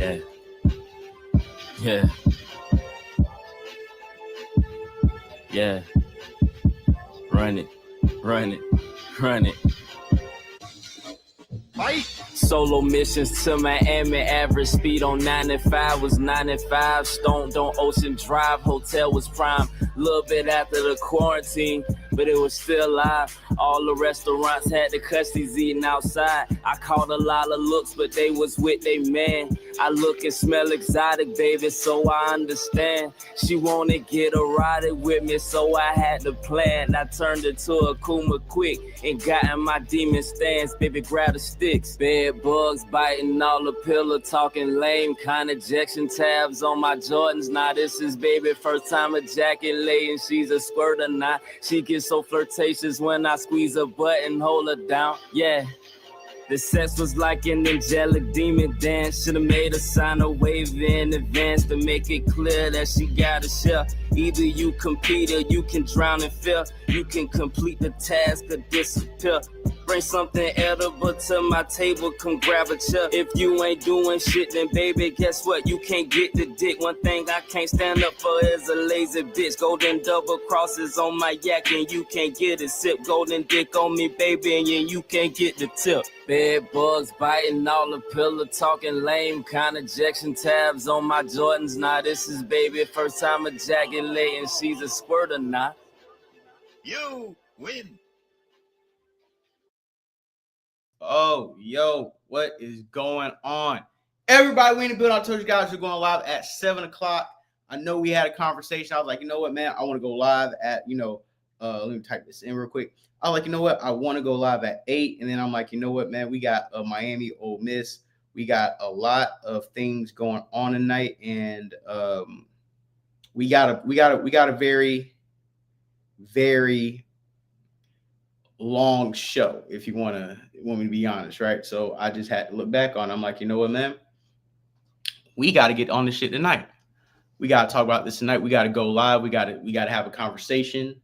Yeah. Yeah. Yeah. Run it. Run it. Run it. Fight. Solo missions to Miami, average speed on 95 was 95. Stoned on Ocean Drive, hotel was prime. Little bit after the quarantine, but it was still live. All the restaurants had the custies eating outside. I caught a lot of looks, but they was with they man. I look and smell exotic, baby, so I understand. She wanna get erotic with me, so I had to plan. I turned it to a Kuma quick and got in my demon stance. Baby, grab the sticks. Bed bugs biting all the pillow, talking lame. Kind ejection tabs on my Jordans. Now this is baby first time ejaculating. She's a squirt or not. She gets so flirtatious when I squeeze a button, hold her down. Yeah. The sex was like an angelic demon dance. Should've made her sign a waiver in advance to make it clear that she got a share. Either you compete or you can drown in fear. You can complete the task or disappear. Bring something edible to my table, come grab a chair. If you ain't doing shit, then baby, guess what? You can't get the dick. One thing I can't stand up for is a lazy bitch. Golden double crosses on my yak and you can't get a sip. Golden dick on me, baby, and you can't get the tip. Bed bugs biting all the pillow, talking lame. Kind ejection tabs on my Jordans. Now this is baby first time ejaculating. She's a squirt or not. You win. Oh, yo, what is going on? Everybody, we in the building. I told you guys we're going live at 7 o'clock. I know we had a conversation. I was like, you know what, man? I want to go live at, let me type this in real quick. I was like, you know what? I want to go live at 8. And then I'm like, you know what, man? We got Miami, Ole Miss. We got a lot of things going on tonight. And we got a very, very long show, if you want me to be honest, right? So I just had to look back on it. I'm like, you know what, man? We got to get on this shit tonight. We got to talk about this tonight. We got to go live. We got to have a conversation.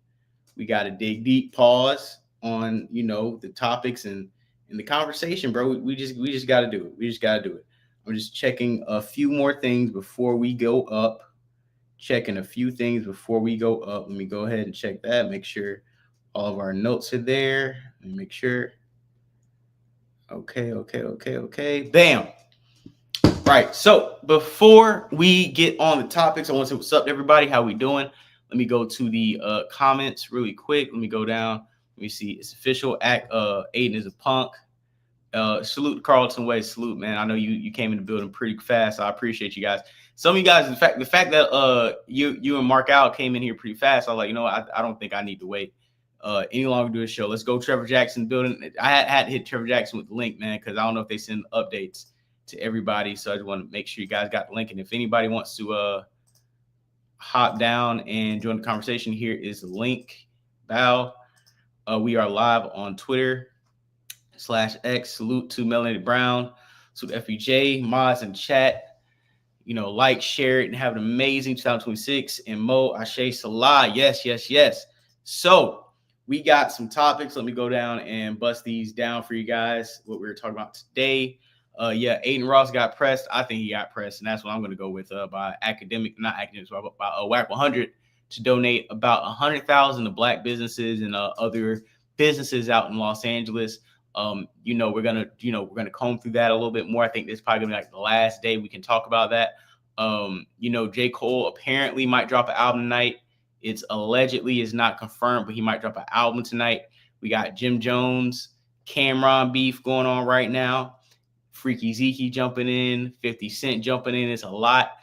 We got to dig deep, pause on, the topics and the conversation, bro. We just got to do it. We just got to do it. I'm just checking a few more things before we go up. Let me go ahead and check that. Make sure all of our notes are there. Let me make sure. Okay. Bam. Right. So before we get on the topics, I want to say what's up to everybody. How we doing? Let me go to the comments really quick. Let me go down. Let me see. It's official. Adin is a punk. Salute Carlton Way. Salute, man. I know you came in the building pretty fast. So I appreciate you guys. Some of you guys, the fact that you and Mark Al came in here pretty fast, I was like, I don't think I need to wait any longer to do a show. Let's go Trevor Jackson building. I had to hit Trevor Jackson with the link, man, because I don't know if they send updates to everybody. So I just want to make sure you guys got the link. And if anybody wants to hop down and join the conversation, here is the link. Bow. We are live on Twitter /X. Salute to Melanie Brown. Salute FEJ, mods and chat. Like, share it, and have an amazing 2026. And Mo Ashe Salah. Yes. So we got some topics. Let me go down and bust these down for you guys. What we were talking about today. Adin Ross got pressed. I think he got pressed, and that's what I'm going to go with by Wack 100 to donate about $100,000 to Black businesses and other businesses out in Los Angeles. We're gonna comb through that a little bit more. I think this is probably gonna be like the last day we can talk about that. J. Cole apparently might drop an album tonight. It's allegedly is not confirmed, but he might drop an album tonight. We got Jim Jones, Cameron beef going on right now. Freaky Zeke jumping in, 50 Cent jumping in. It's a lot.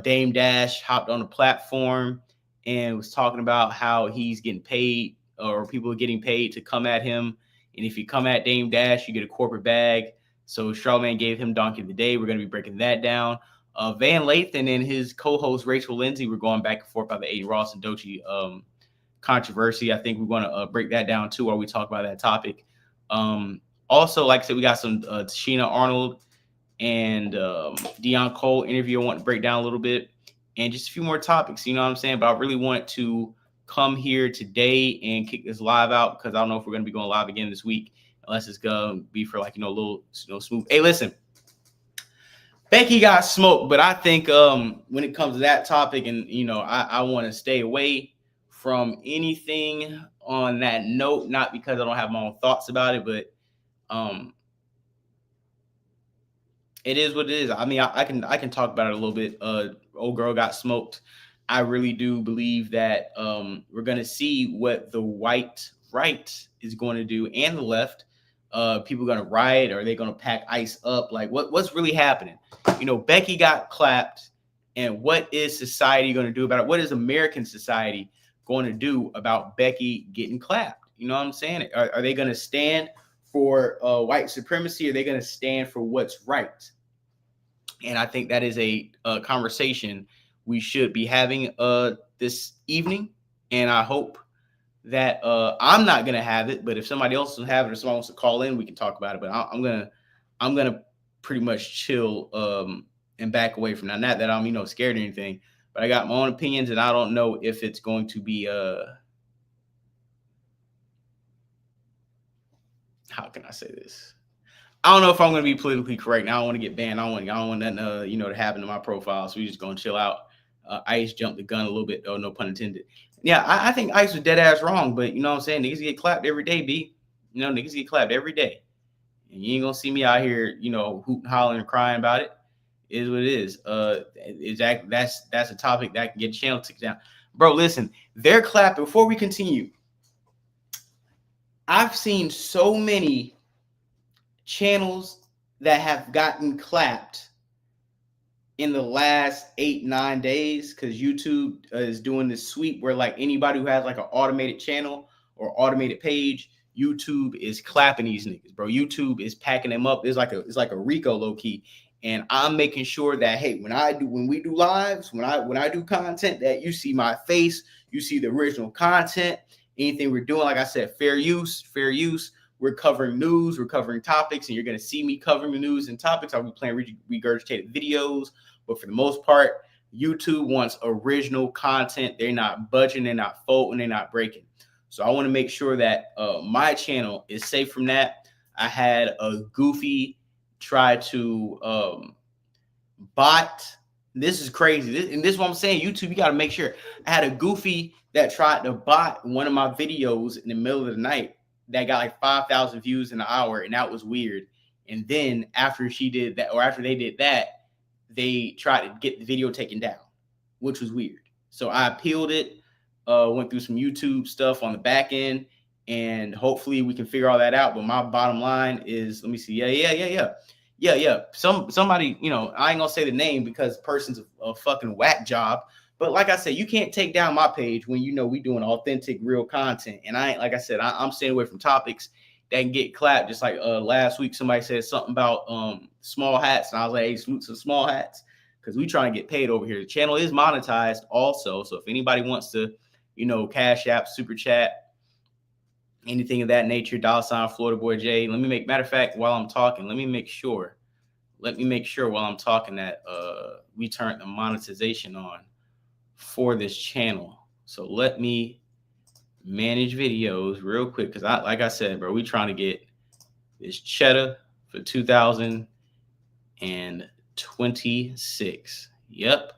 Dame Dash hopped on the platform and was talking about how he's getting paid, or people are getting paid to come at him. And if you come at Dame Dash, you get a corporate bag. So Charlamagne gave him Donkey of the Day. We're going to be breaking that down. Van Lathan and his co-host Rachel Lindsay were going back and forth about the Adin Ross and Doechii controversy. I think we're going to break that down too while we talk about that topic. Also, like I said, we got some Sheena Arnold and Deion Cole interview I want to break down a little bit. And just a few more topics, you know what I'm saying? But I really want to come here today and kick this live out because I don't know if we're going to be going live again this week unless it's going to be for a little smooth. Hey, listen, Becky got smoked, but I think when it comes to that topic, and I want to stay away from anything on that note, not because I don't have my own thoughts about it, but it is what it is. I mean, I can talk about it a little bit. Old girl got smoked. I really do believe that we're gonna see what the white right is going to do and the left. People are gonna riot, or are they gonna pack ICE up? Like what's really happening? Becky got clapped, and what is society going to do about it? What is American society going to do about Becky getting clapped? You know what I'm saying? Are they going to stand for white supremacy? Or are they going to stand for what's right? And I think that is a conversation we should be having this evening. And I hope that I'm not going to have it, but if somebody else will have it, or someone wants to call in, we can talk about it. But I'm gonna pretty much chill and back away from that. Not that I'm scared or anything, but I got my own opinions, and I don't know if it's going to be how can I say this? I don't know if I'm going to be politically correct. Now I don't want to get banned. I don't want nothing to happen to my profile. So we're just going to chill out. ICE jumped the gun a little bit, though, no pun intended. Yeah, I think ICE was dead ass wrong, but you know what I'm saying? Niggas get clapped every day, B. Niggas get clapped every day. And you ain't gonna see me out here, hooting, hollering, and crying about it. It is what it is. Exactly. That's a topic that can get channel taken down. Bro, listen, they're clapping. Before we continue, I've seen so many channels that have gotten clapped in the last 8-9 days, because YouTube is doing this sweep where like anybody who has like an automated channel or automated page, YouTube is clapping these niggas, bro. YouTube is packing them up. It's like a Rico low key, and I'm making sure that when we do lives, when I do content, that you see my face, you see the original content. Anything we're doing, like I said, fair use. We're covering news, we're covering topics, and you're gonna see me covering the news and topics. I'll be playing regurgitated videos, but for the most part, YouTube wants original content. They're not budging, they're not folding, they're not breaking. So I want to make sure that my channel is safe from that. I had a goofy try to bot. This is crazy. This is what I'm saying. YouTube, you got to make sure. I had a goofy that tried to bot one of my videos in the middle of the night that got like 5,000 views in an hour, and that was weird. And then after she did that, or after they did that, they tried to get the video taken down, which was weird. So I appealed it. Went through some YouTube stuff on the back end, and hopefully we can figure all that out. But my bottom line is, let me see. Yeah. Somebody, I ain't gonna say the name because the person's a fucking whack job. But like I said, you can't take down my page when we doing authentic, real content. And like I said, I'm staying away from topics that can get clapped. Just like last week, somebody said something about small hats, and I was like, hey, salute to small hats, because we trying to get paid over here. The channel is monetized also, so if anybody wants to, Cash App, Super Chat, anything of that nature, $ Florida Boy J. Matter of fact, while I'm talking, let me make sure while I'm talking that we turn the monetization on for this channel. So let me manage videos real quick, because like I said, bro, we trying to get this cheddar for 2026. Yep.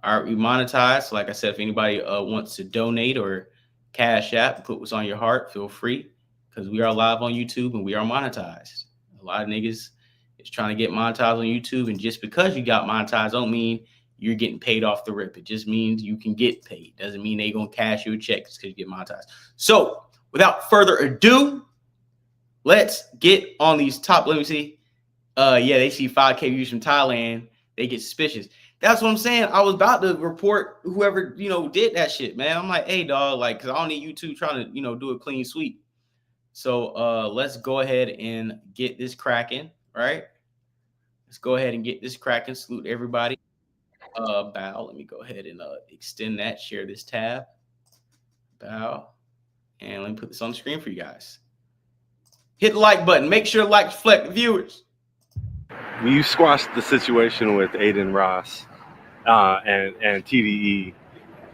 All right, we monetized. So like I said, if anybody wants to donate or Cash App, put what's on your heart, feel free, because we are live on YouTube and we are monetized. A lot of niggas is trying to get monetized on YouTube, and just because you got monetized don't mean you're getting paid off the rip. It just means you can get paid. Doesn't mean they gonna cash you a check just because you get monetized. So without further ado, let's get on these top. Let me see. Yeah, they see 5K views from Thailand. They get suspicious. That's what I'm saying. I was about to report whoever, did that shit, man. I'm like, hey, dog, like, because I don't need you two trying to, do a clean sweep. So let's go ahead and get this cracking, right? Let's go ahead and get this cracking. Salute everybody. Bow. Let me go ahead and extend that. Share this tab. Bow. And let me put this on the screen for you guys. Hit the like button. Make sure to like reflect the viewers. You squashed the situation with Adin Ross and TDE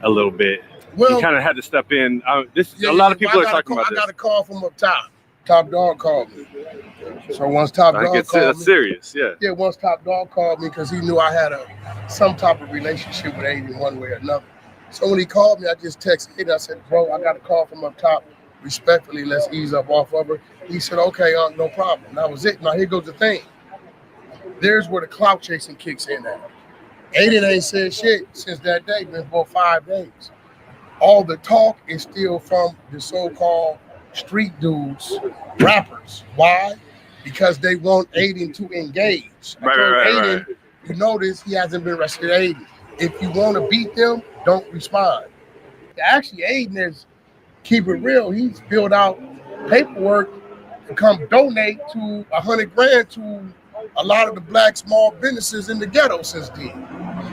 a little bit. Well, you kind of had to step in. A lot of people are talking about this. I got a call from up top. Top Dog called me. So once Top Dawg called me, serious, yeah. Yeah, once Top Dawg called me because he knew I had some type of relationship with Adin one way or another. So when he called me, I just texted Adin. I said, bro, I got a call from up top. Respectfully, let's ease up off of her. He said, okay, no problem. And that was it. Now here goes the thing. There's where the clout chasing kicks in at. Adin ain't said shit since that day, been for 5 days. All the talk is still from the so-called street dudes, rappers. Why? Because they want Adin to engage. Right. You notice he hasn't been arrested. Adin. If you want to beat them, don't respond. Actually, Adin is, keep it real, he's filled out paperwork to come donate to 100 grand to a lot of the black small businesses in the ghetto since then.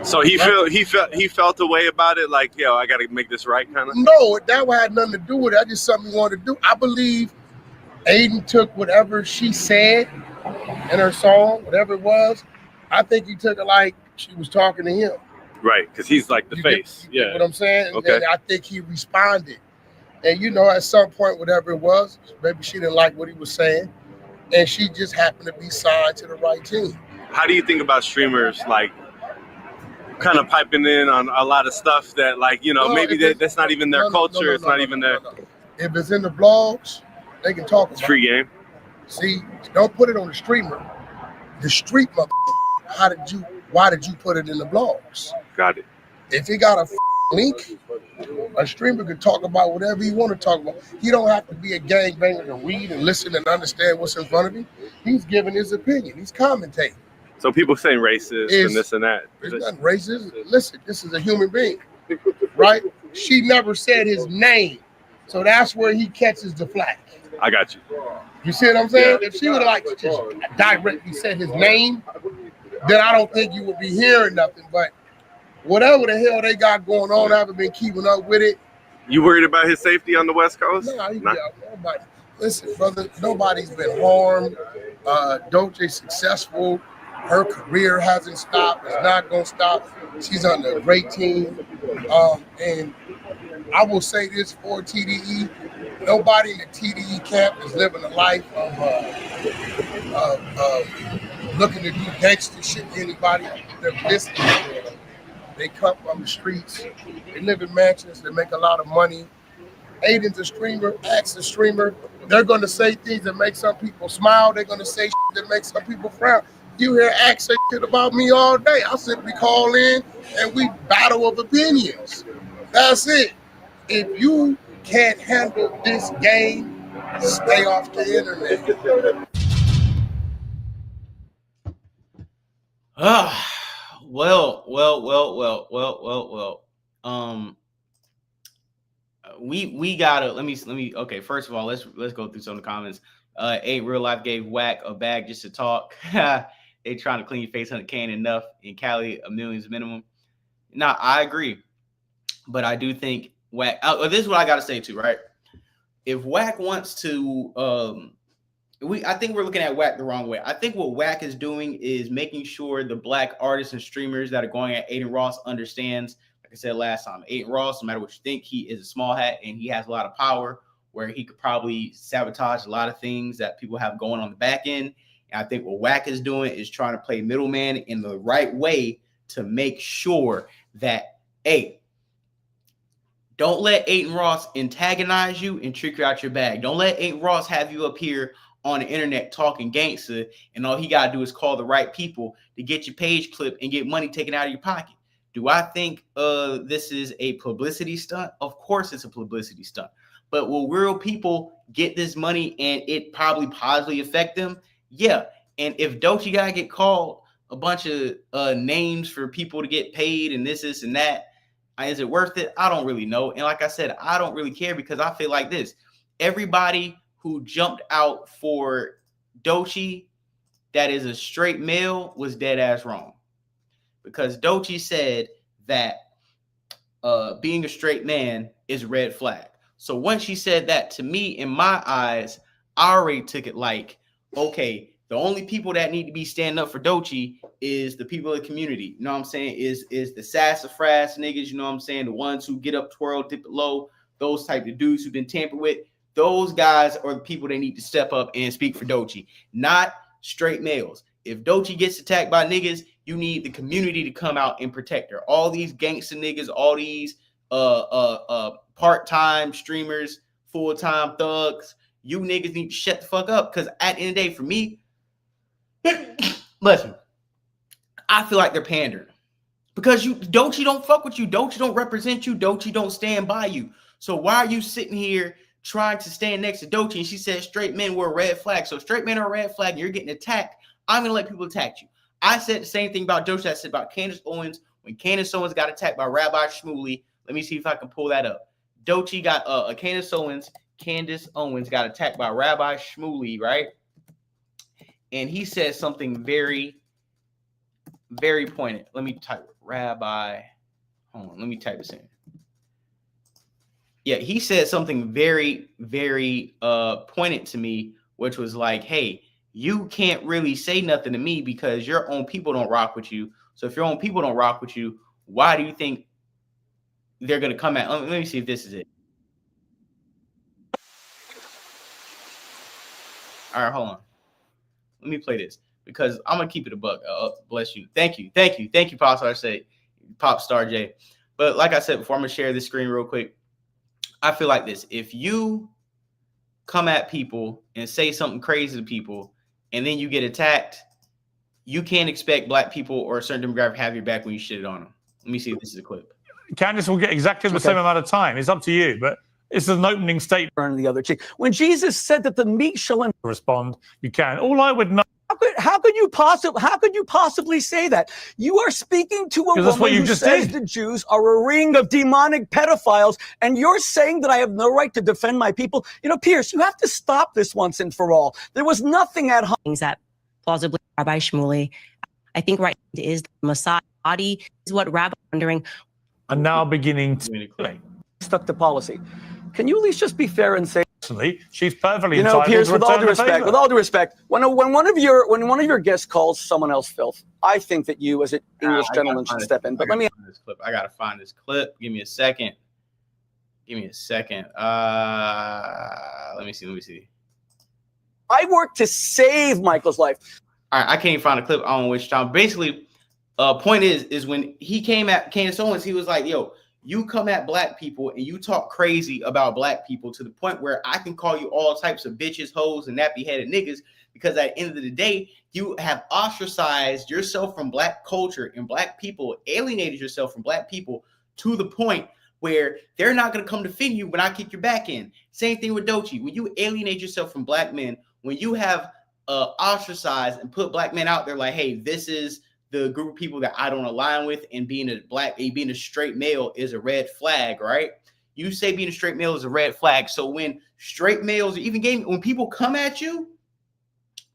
So he felt a way about it, like, yo, I got to make this right, kind of. No, that had nothing to do with it. That's just something he wanted to do. I believe Adin took whatever she said in her song, whatever it was. I think he took it like she was talking to him. Right, because he's like the face. You get what I'm saying? Okay. And I think he responded. And you know, at some point, whatever it was, maybe she didn't like what he was saying, and she just happened to be signed to the right team. How do you think about streamers like kind of piping in on a lot of stuff that, like, you know, maybe that's not even their culture? It's not even their. If it's in the blogs, they can talk about it. It's free game. See, don't put it on the streamer. The street why did you put it in the blogs? Got it. If he got a link, a streamer can talk about whatever he want to talk about. He don't have to be a gangbanger to read and listen and understand what's in front of him. He's giving his opinion. He's commentating. So people saying racist and this and that. There's nothing racist. Listen, this is a human being, right? She never said his name. So that's where he catches the flack. I got you. You see what I'm saying? Yeah. If she would have like just directly said his name, then I don't think you would be hearing nothing. But whatever the hell they got going on, I haven't been keeping up with it. You worried about his safety on the West Coast? Nah. Nobody. Listen, brother, nobody's been harmed. Doechii successful. Her career hasn't stopped. It's not going to stop. She's on a great team. And I will say this for TDE, nobody in the TDE camp is living a life of looking to do gangster shit to anybody. They're listening. They come from the streets. They live in mansions. They make a lot of money. Adin's a streamer. Axe a streamer. They're going to say things that make some people smile. They're going to say shit that make some people frown. You hear Axe say shit about me all day. I simply call in and we battle of opinions. That's it. If you can't handle this game, stay off the internet. Well. We gotta let me. Okay, first of all, let's go through some of the comments. Ain't real life gave Wack a bag just to talk. They trying to clean your face 100K ain't enough. In Cali, $1 million minimum. Now I agree, but I do think Wack. This is what I gotta say too, right? If Wack wants to, I think we're looking at Wack the wrong way. I think what Wack is doing is making sure the black artists and streamers that are going at Adin Ross understands. Like I said last time, Adin Ross, no matter what you think, he is a small hat and he has a lot of power where he could probably sabotage a lot of things that people have going on the back end. And I think what Wack is doing is trying to play middleman in the right way to make sure that, hey, don't let Adin Ross antagonize you and trick you out your bag. Don't let Adin Ross have you up here on the internet talking gangster and all he got to do is call the right people to get your page clipped and get money taken out of your pocket. Do I think this is a publicity stunt? Of course it's a publicity stunt. But will real people get this money and it probably positively affect them? Yeah. And if Doechii gotta get called a bunch of names for people to get paid and this and that, is it worth it? I don't really know. And like I said, I don't really care because I feel like this. Everybody who jumped out for Doechii that is a straight male was dead ass wrong. Because Doechii said that being a straight man is a red flag. So once she said that, to me, in my eyes, I already took it like, okay, the only people that need to be standing up for Doechii is the people of the community. You know what I'm saying? Is the sassafras niggas, you know what I'm saying? The ones who get up, twirl, dip it low, those type of dudes who've been tampered with. Those guys are the people that need to step up and speak for Doechii, not straight males. If Doechii gets attacked by niggas, you need the community to come out and protect her. All these gangster niggas, all these part-time streamers, full-time thugs, you niggas need to shut the fuck up. Because at the end of the day, for me, listen, I feel like they're pandering. Because Doechii don't fuck with you. Doechii don't represent you. Doechii don't stand by you. So why are you sitting here trying to stand next to Doechii? And she said straight men were a red flag. So straight men are a red flag and you're getting attacked. I'm going to let people attack you. I said the same thing about Doechii I said about Candace Owens. When Candace Owens got attacked by Rabbi Shmuley, let me see if I can pull that up. Doechii got Candace Owens got attacked by Rabbi Shmuley, right? And he said something very, very pointed. Let me type Rabbi. Hold on, let me type this in. Yeah, he said something very, very pointed to me, which was like, hey, you can't really say nothing to me because your own people don't rock with you. So if your own people don't rock with you, why do you think they're going to come at? Let me see if this is it. All right, hold on. Let me play this because I'm going to keep it a buck. Bless you. Thank you, Pop Star J. But like I said before, I'm going to share this screen real quick. I feel like this. If you come at people and say something crazy to people and then you get attacked, you can't expect black people or a certain demographic to have your back when you shit on them. Let me see if this is a clip. Candace will get exactly the same amount of time. It's up to you, but it's an opening statement. Burn the other cheek. When Jesus said that the meek shall respond, you can. All I would know. How could you possibly say that? You are speaking to a woman who says the Jews are a ring of demonic pedophiles, and you're saying that I have no right to defend my people. You know, Pierce, you have to stop this once and for all. There was nothing at home. Things that plausibly Rabbi Shmuley, I think right is the Messiah body is what Rabbi wondering. And now beginning to stuck to policy. Can you at least just be fair and say? She's perfectly you know, entitled Pierce, to with all due respect, when one of your guests calls someone else filth, I think that you, as an English gentleman, should step in. But let me. I gotta find this clip. Give me a second. Let me see. I worked to save Michael's life. All right, I can't even find a clip. I don't know which time. Basically, point is when he came at Candace Owens, he was like, "Yo, you come at black people and you talk crazy about black people to the point where I can call you all types of bitches, hoes, and nappy-headed niggas because at the end of the day, you have ostracized yourself from black culture and black people, alienated yourself from black people to the point where they're not going to come defend you when I kick your back in. Same thing with Doechii. When you alienate yourself from black men, when you have ostracized and put black men out there like, hey, this is the group of people that I don't align with, and being a straight male is a red flag, right? You say being a straight male is a red flag. So when straight males, when people come at you,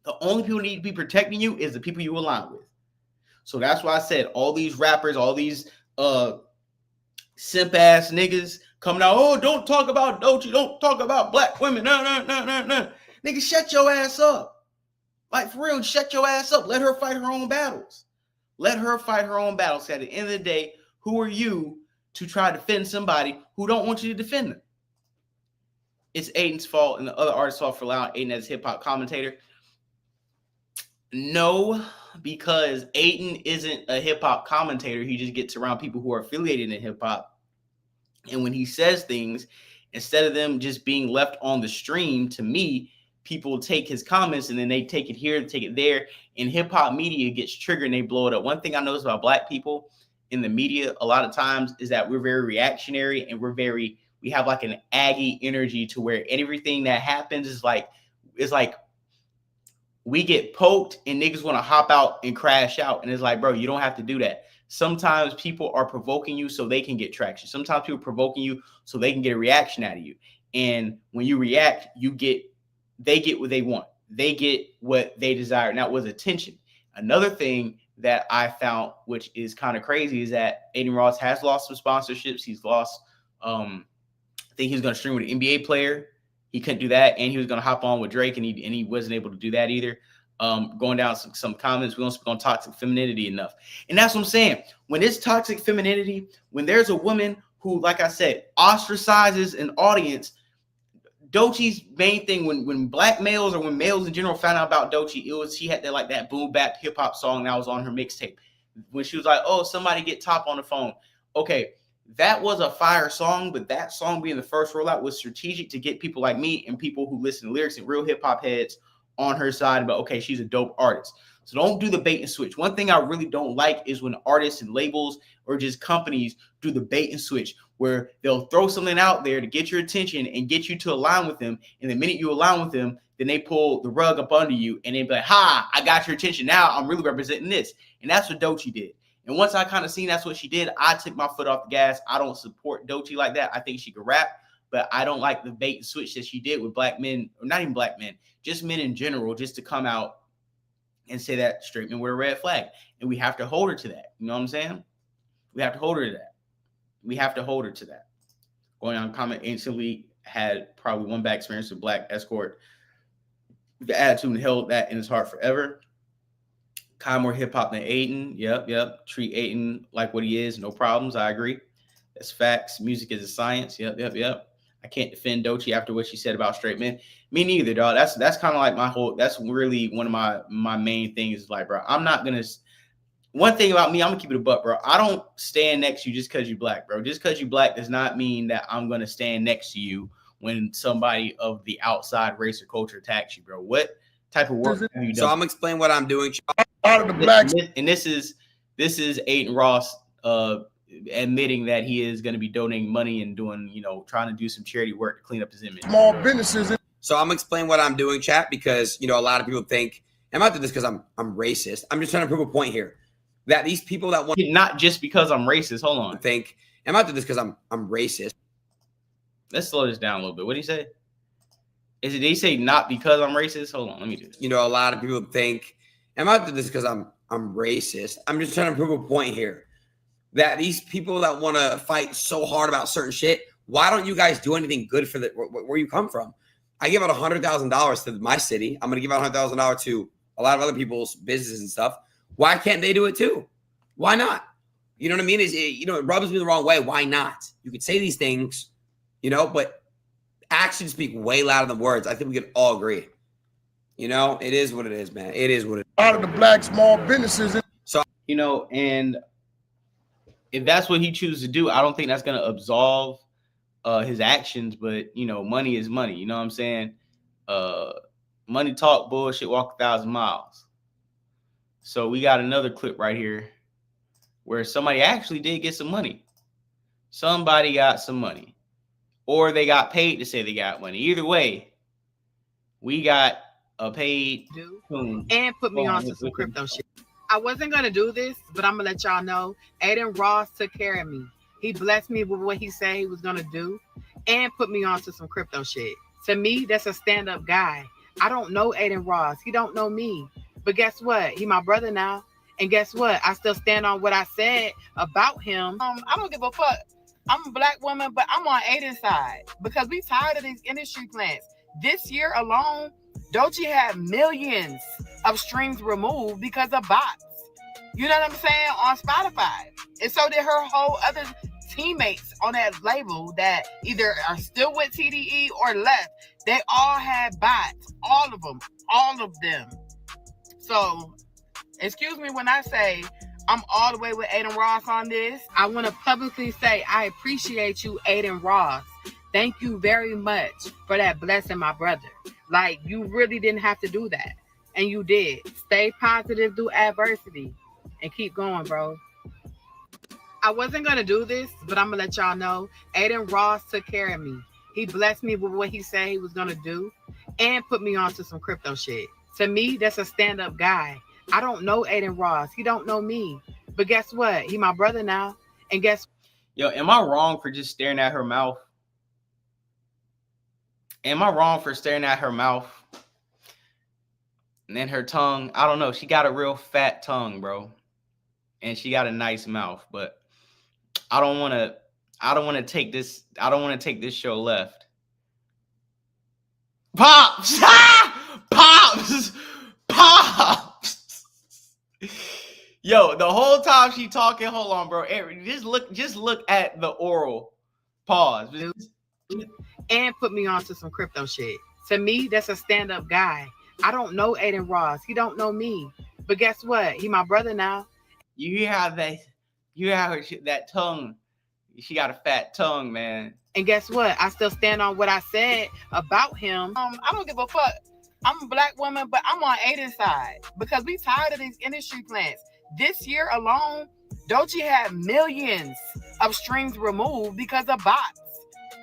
the only people who need to be protecting you is the people you align with. So that's why I said all these rappers, all these simp ass niggas coming out, oh, don't talk about Doechii, don't talk about black women. No. Nigga, shut your ass up. Like, for real, shut your ass up. Let her fight her own battles. Let her fight her own battles. At the end of the day, who are you to try to defend somebody who don't want you to defend them? It's Aiden's fault and the other artist's fault for allowing Aiden as hip hop commentator. No, because Aiden isn't a hip hop commentator. He just gets around people who are affiliated in hip hop. And when he says things, instead of them just being left on the stream, to me, people take his comments and then they take it here, take it there, and hip hop media gets triggered and they blow it up. One thing I notice about black people in the media a lot of times is that we're very reactionary and we have like an Aggie energy to where everything that happens is like we get poked and niggas want to hop out and crash out. And it's like, bro, you don't have to do that. Sometimes people are provoking you so they can get traction. Sometimes people are provoking you so they can get a reaction out of you. And when you react, they get what they want. They get what they desire. And that was attention. Another thing that I found, which is kind of crazy, is that Adin Ross has lost some sponsorships. He's lost, I think he was going to stream with an NBA player. He couldn't do that. And he was going to hop on with Drake, and he wasn't able to do that either. Going down some comments, we don't speak on toxic femininity enough. And that's what I'm saying. When it's toxic femininity, when there's a woman who, like I said, ostracizes an audience, Doechii's main thing when black males or when males in general found out about Doechii, it was she had that boom bap hip hop song that was on her mixtape. When she was like, "Oh, somebody get Top on the phone." Okay, that was a fire song, but that song being the first rollout was strategic to get people like me and people who listen to lyrics and real hip hop heads on her side about, okay, she's a dope artist. So don't do the bait and switch. One thing I really don't like is when artists and labels or just companies do the bait and switch, where they'll throw something out there to get your attention and get you to align with them. And the minute you align with them, then they pull the rug up under you and they be like, ha, I got your attention. Now I'm really representing this. And that's what Doechii did. And once I kind of seen that's what she did, I took my foot off the gas. I don't support Doechii like that. I think she could rap, but I don't like the bait and switch that she did with black men, or not even black men, just men in general, just to come out and say that straight men wear a red flag. And we have to hold her to that. You know what I'm saying? We have to hold her to that. We have to hold her to that. Going on comment, instantly had probably one bad experience with black escort. The attitude and held that in his heart forever. Kind of more hip hop than Adin. Yep. Treat Adin like what he is. No problems. I agree. That's facts. Music is a science. Yep. I can't defend Doechii after what she said about straight men. Me neither, dog. That's kind of like my whole. That's really one of my main things. Is like, bro, I'm not gonna. One thing about me, I'm gonna keep it a buck, bro. I don't stand next to you just because you black, bro. Just because you black does not mean that I'm gonna stand next to you when somebody of the outside race or culture attacks you, bro. What type of work have you done? So I'm gonna explain what I'm doing. Out of the blacks. And this is Adin Ross admitting that he is going to be donating money and doing, trying to do some charity work to clean up his image. Small businesses. So I'm gonna explain what I'm doing, chat, because a lot of people think I'm not doing this because I'm racist. I'm just trying to prove a point here that these people that want not just because I'm racist. Hold on. Think I'm not doing this because I'm racist. Let's slow this down a little bit. What did he say? Did he say not because I'm racist? Hold on, let me do this. A lot of people think I'm not doing this because I'm racist. I'm just trying to prove a point here that these people that want to fight so hard about certain shit, why don't you guys do anything good for where you come from? I give out $100,000 to my city. I'm going to give out $100,000 to a lot of other people's businesses and stuff. Why can't they do it too? Why not? You know what I mean? It rubs me the wrong way. Why not? You could say these things, but actions speak way louder than words. I think we can all agree. It is what it is, man. It is what it is. Out of the black small businesses. So, and if that's what he chooses to do, I don't think that's going to absolve his actions, but money is money. You know what I'm saying? Money talk, bullshit walk 1,000 miles. So we got another clip right here where somebody actually did get some money. Somebody got some money, or they got paid to say they got money. Either way, we got a paid and put me on to some crypto shit. I wasn't gonna do this, but I'm gonna let y'all know. Adin Ross took care of me. He blessed me with what he said he was gonna do, and put me on to some crypto shit. To me, that's a stand-up guy. I don't know Adin Ross. He don't know me. But guess what? He my brother now. And guess what? I still stand on what I said about him. I don't give a fuck. I'm a black woman, but I'm on Adin's side because we tired of these industry plants. This year alone, Doechii had millions of streams removed because of bots. You know what I'm saying? On Spotify. And so did her whole other teammates on that label that either are still with TDE or left. They all had bots. All of them. So, excuse me when I say I'm all the way with Adin Ross on this. I want to publicly say I appreciate you, Adin Ross. Thank you very much for that blessing, my brother. Like, you really didn't have to do that. And you did. Stay positive through adversity. And keep going, bro. I wasn't going to do this, but I'm going to let y'all know. Adin Ross took care of me. He blessed me with what he said he was going to do. And put me on to some crypto shit. To me, that's a stand-up guy. I don't know Adin Ross. He don't know me. But guess what? He my brother now. And guess Yo, am I wrong for just staring at her mouth? Am I wrong for staring at her mouth? And then her tongue. I don't know. She got a real fat tongue, bro. And she got a nice mouth. But I don't want to take this. I don't want to take this show left. Pops! Pops! Pops! Yo, the whole time she talking, hold on, bro. Just look at the oral pause. and put me onto some crypto shit. To me, that's a stand-up guy. I don't know Adin Ross. He don't know me. But guess what? He my brother now. You have that tongue. She got a fat tongue, man. And guess what? I still stand on what I said about him. I don't give a fuck. I'm a black woman, but I'm on Adin's side because we tired of these industry plants. This year alone, Doechii had millions of streams removed because of bots.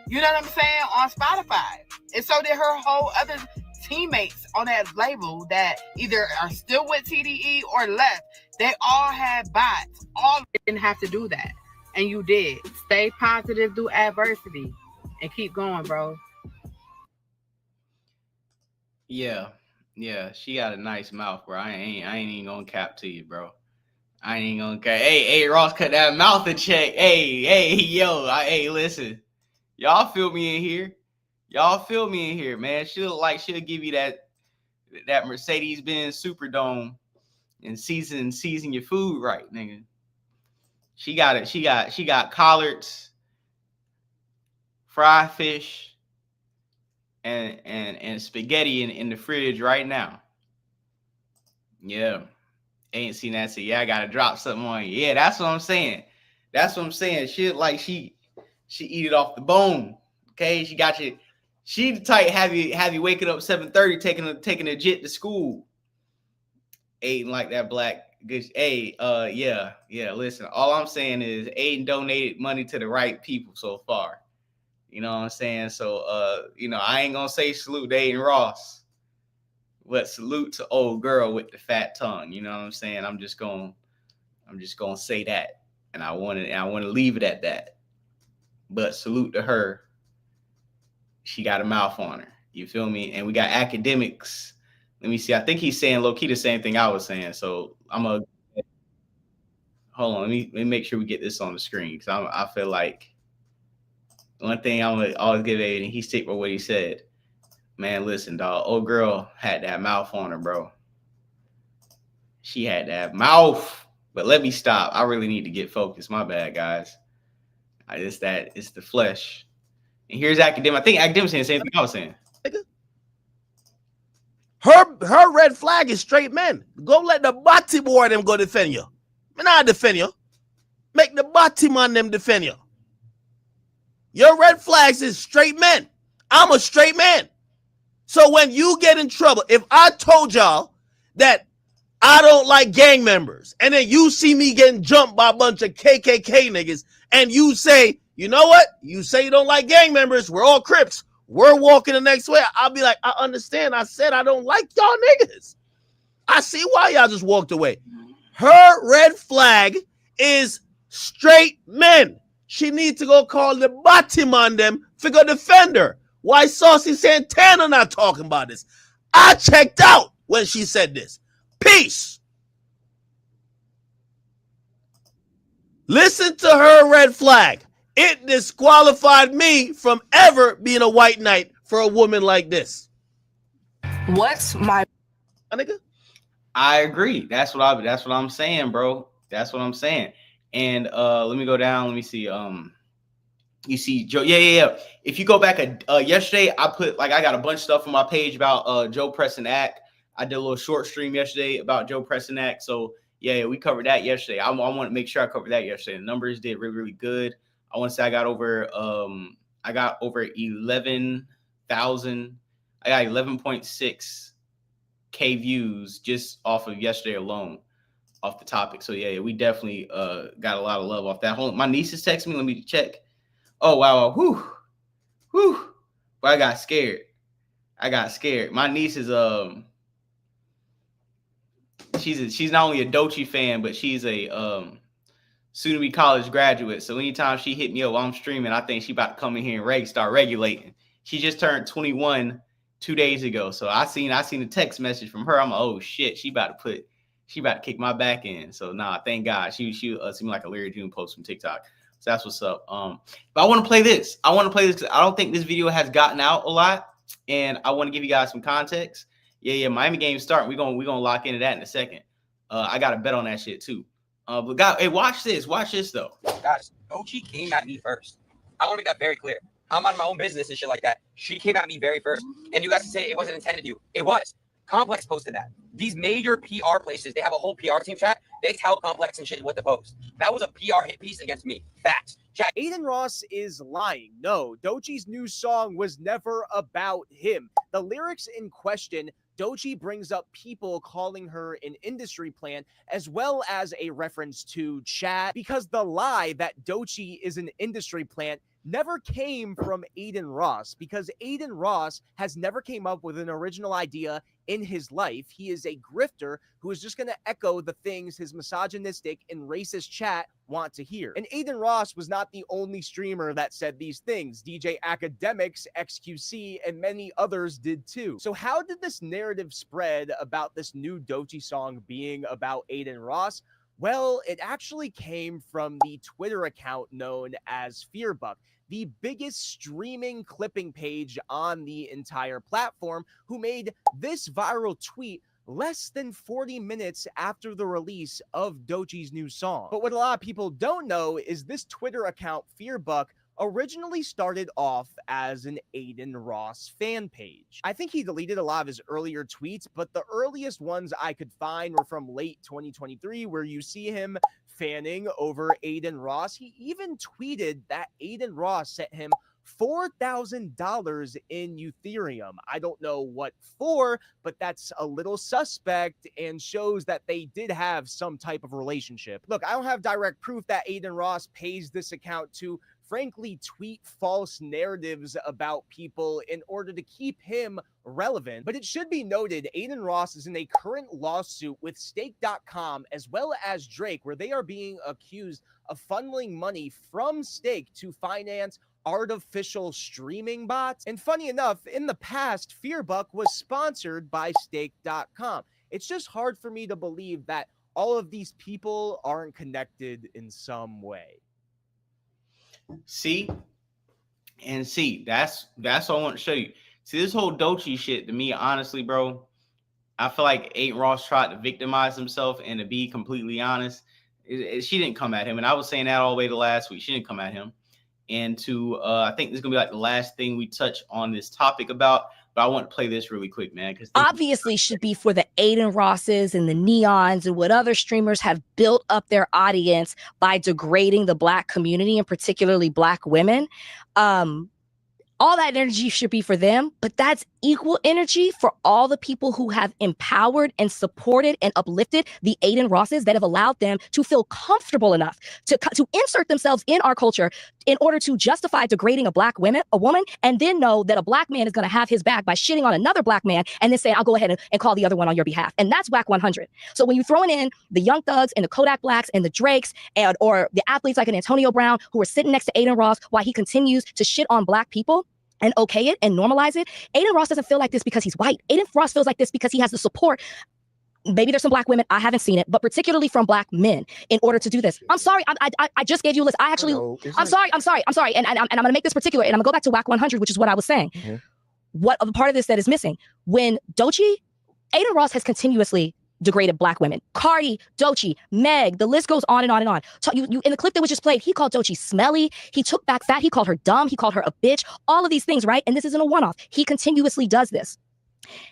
You know what I'm saying? On Spotify. And so did her whole other teammates on that label that either are still with TDE or left. They all had bots. All didn't have to do that. And you did. Stay positive through adversity and keep going, bro. Yeah. She got a nice mouth, bro. I ain't even gonna cap to you, bro. I ain't gonna cap. Hey, Ross, cut that mouth a check. Hey, listen. Y'all feel me in here. Man. She'll give you that Mercedes-Benz Superdome and season your food right, nigga. She got collards, fried fish, and spaghetti in the fridge right now. Yeah. Ain't seen that. So yeah, I gotta drop something on you. Yeah, that's what I'm saying. She eat it off the bone. Okay, she got you. She the type have you waking up 7:30 taking a jet to school. Ain't like that black good. Hey, yeah. Listen, all I'm saying is Aiden donated money to the right people so far. You know what I'm saying? So I ain't gonna say salute to Adin Ross, but salute to old girl with the fat tongue. You know what I'm saying? I'm just gonna say that, and I want to leave it at that. But salute to her. She got a mouth on her. You feel me? And we got academics. Let me see. I think he's saying low key the same thing I was saying. So hold on. Let me make sure we get this on the screen because I feel like one thing I'm gonna always give Aiden. He stick with what he said. Man, listen, dog. Old girl had that mouth on her, bro. She had that mouth. But let me stop. I really need to get focused. My bad, guys. It's the flesh. And here's Academic. I think Academic saying the same thing I was saying. Her red flag is straight men. Go let the body boy them go defend you. Me not defend you. Make the body man them defend you. Your red flags is straight men. I'm a straight man. So when you get in trouble, if I told y'all that I don't like gang members, and then you see me getting jumped by a bunch of KKK niggas, and you say, you know what? You say you don't like gang members. We're all Crips. We're walking the next way. I'll be like, I understand. I said I don't like y'all niggas. I see why y'all just walked away. Her red flag is straight men. She needs to go call the bottom on them for go defend her. Why Saucy Santana not talking about this? I checked out when she said this. Peace. Listen to her red flag. It disqualified me from ever being a white knight for a woman like this. What's my nigga? I agree. That's what I'm saying, bro. That's what I'm saying. And let me go down. Let me see. You see Joe. Yeah. If you go back yesterday, I got a bunch of stuff on my page about Joe Pressing Act. I did a little short stream yesterday about Joe Pressing Act. So yeah, we covered that yesterday. I want to make sure I covered that yesterday. The numbers did really, really good. I want to say I got over 11,000. I got 11.6K views just off of yesterday alone, off the topic. So yeah, we definitely got a lot of love off that. My niece is texting me. Let me check. Oh wow, whew. But I got scared. My niece is she's not only a Doechii fan, but she's a soon to be college graduate. So anytime she hit me up while I'm streaming, I think she about to come in here and start regulating. She just turned 21 2 days ago. So I seen a text message from her. I'm like, oh shit, she about to kick my back in. So thank God. She seemed like a Larry June post from TikTok. So that's what's up. But I want to play this. Because I don't think this video has gotten out a lot, and I want to give you guys some context. Yeah. Miami game starting. We're gonna lock into that in a second. I got a bet on that shit too. But guys, hey, watch this. Watch this though. Guys, Doechii came at me first. I want to make that very clear. I'm on my own business and shit like that. She came at me very first. And you guys say it wasn't intended to. It was. Complex posted that. These major PR places, they have a whole PR team chat. They tell Complex and shit what to post. That was a PR hit piece against me. Facts. Chat. Adin Ross is lying. No, Doechii's new song was never about him. The lyrics in question, Doechii brings up people calling her an industry plant, as well as a reference to chat, because the lie that Doechii is an industry plant never came from Adin Ross, because Adin Ross has never came up with an original idea in his life. He is a grifter who is just going to echo the things his misogynistic and racist chat want to hear. And Adin Ross was not the only streamer that said these things. DJ Academics, XQC, and many others did too. So how did this narrative spread about this new Doechii song being about Adin Ross? Well, it actually came from the Twitter account known as Fearbuck, the biggest streaming clipping page on the entire platform, who made this viral tweet less than 40 minutes after the release of Doechii's new song. But what a lot of people don't know is this Twitter account, Fearbuck, originally started off as an Adin Ross fan page. I think he deleted a lot of his earlier tweets, but the earliest ones I could find were from late 2023, where you see him fanning over Adin Ross. He even tweeted that Adin Ross sent him $4,000 in Ethereum. I don't know what for, but that's a little suspect and shows that they did have some type of relationship. Look, I don't have direct proof that Adin Ross pays this account to frankly tweet false narratives about people in order to keep him relevant. But it should be noted, Adin Ross is in a current lawsuit with Stake.com as well as Drake, where they are being accused of funneling money from Stake to finance artificial streaming bots. And funny enough, in the past, Fearbuck was sponsored by Stake.com. It's just hard for me to believe that all of these people aren't connected in some way. See, that's what I want to show you. See, this whole Doechii shit, to me, honestly, bro, I feel like Adin Ross tried to victimize himself, and to be completely honest, she didn't come at him. And I was saying that all the way to last week. She didn't come at him. And I think this is gonna be like the last thing we touch on this topic about. But I want to play this really quick, man, because obviously should be for the Adin Rosses and the Neons and what other streamers have built up their audience by degrading the Black community and particularly Black women. All that energy should be for them, but that's equal energy for all the people who have empowered and supported and uplifted the Adin Rosses that have allowed them to feel comfortable enough to insert themselves in our culture in order to justify degrading a woman, and then know that a Black man is going to have his back by shitting on another Black man and then say, I'll go ahead and call the other one on your behalf. And that's Wack 100. So when you're throwing in the Young Thugs and the Kodak Blacks and the Drakes or the athletes like an Antonio Brown who are sitting next to Adin Ross while he continues to shit on Black people and okay it and normalize it, Adin Ross doesn't feel like this because he's white. Adin Ross feels like this because he has the support. Maybe there's some Black women, I haven't seen it, but particularly from Black men in order to do this. I'm sorry, I just gave you a list. I'm sorry. And I'm going to make this particular, and I'm going to go back to Wack 100, which is what I was saying. Mm-hmm. What a part of this that is missing. When Doechii, Adin Ross has continuously degraded Black women. Cardi, Doechii, Meg, the list goes on and on and on. So you in the clip that was just played, he called Doechii smelly. He took back fat. He called her dumb. He called her a bitch. All of these things, right? And this isn't a one-off. He continuously does this.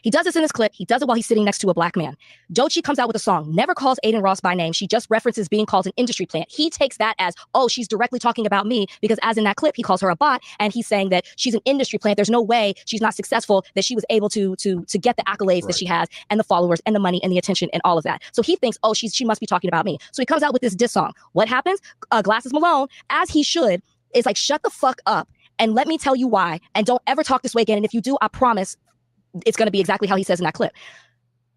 He does this in this clip. He does it while he's sitting next to a Black man. Doechii comes out with a song, never calls Adin Ross by name. She just references being called an industry plant. He takes that as, oh, she's directly talking about me, because as in that clip, he calls her a bot, and he's saying that she's an industry plant. There's no way she's not successful, that she was able to get the accolades that she has, and the followers, and the money, and the attention, and all of that. So he thinks, oh, she must be talking about me. So he comes out with this diss song. What happens? Glasses Malone, as he should, is like, shut the fuck up, and let me tell you why, and don't ever talk this way again. And if you do, I promise it's going to be exactly how he says in that clip.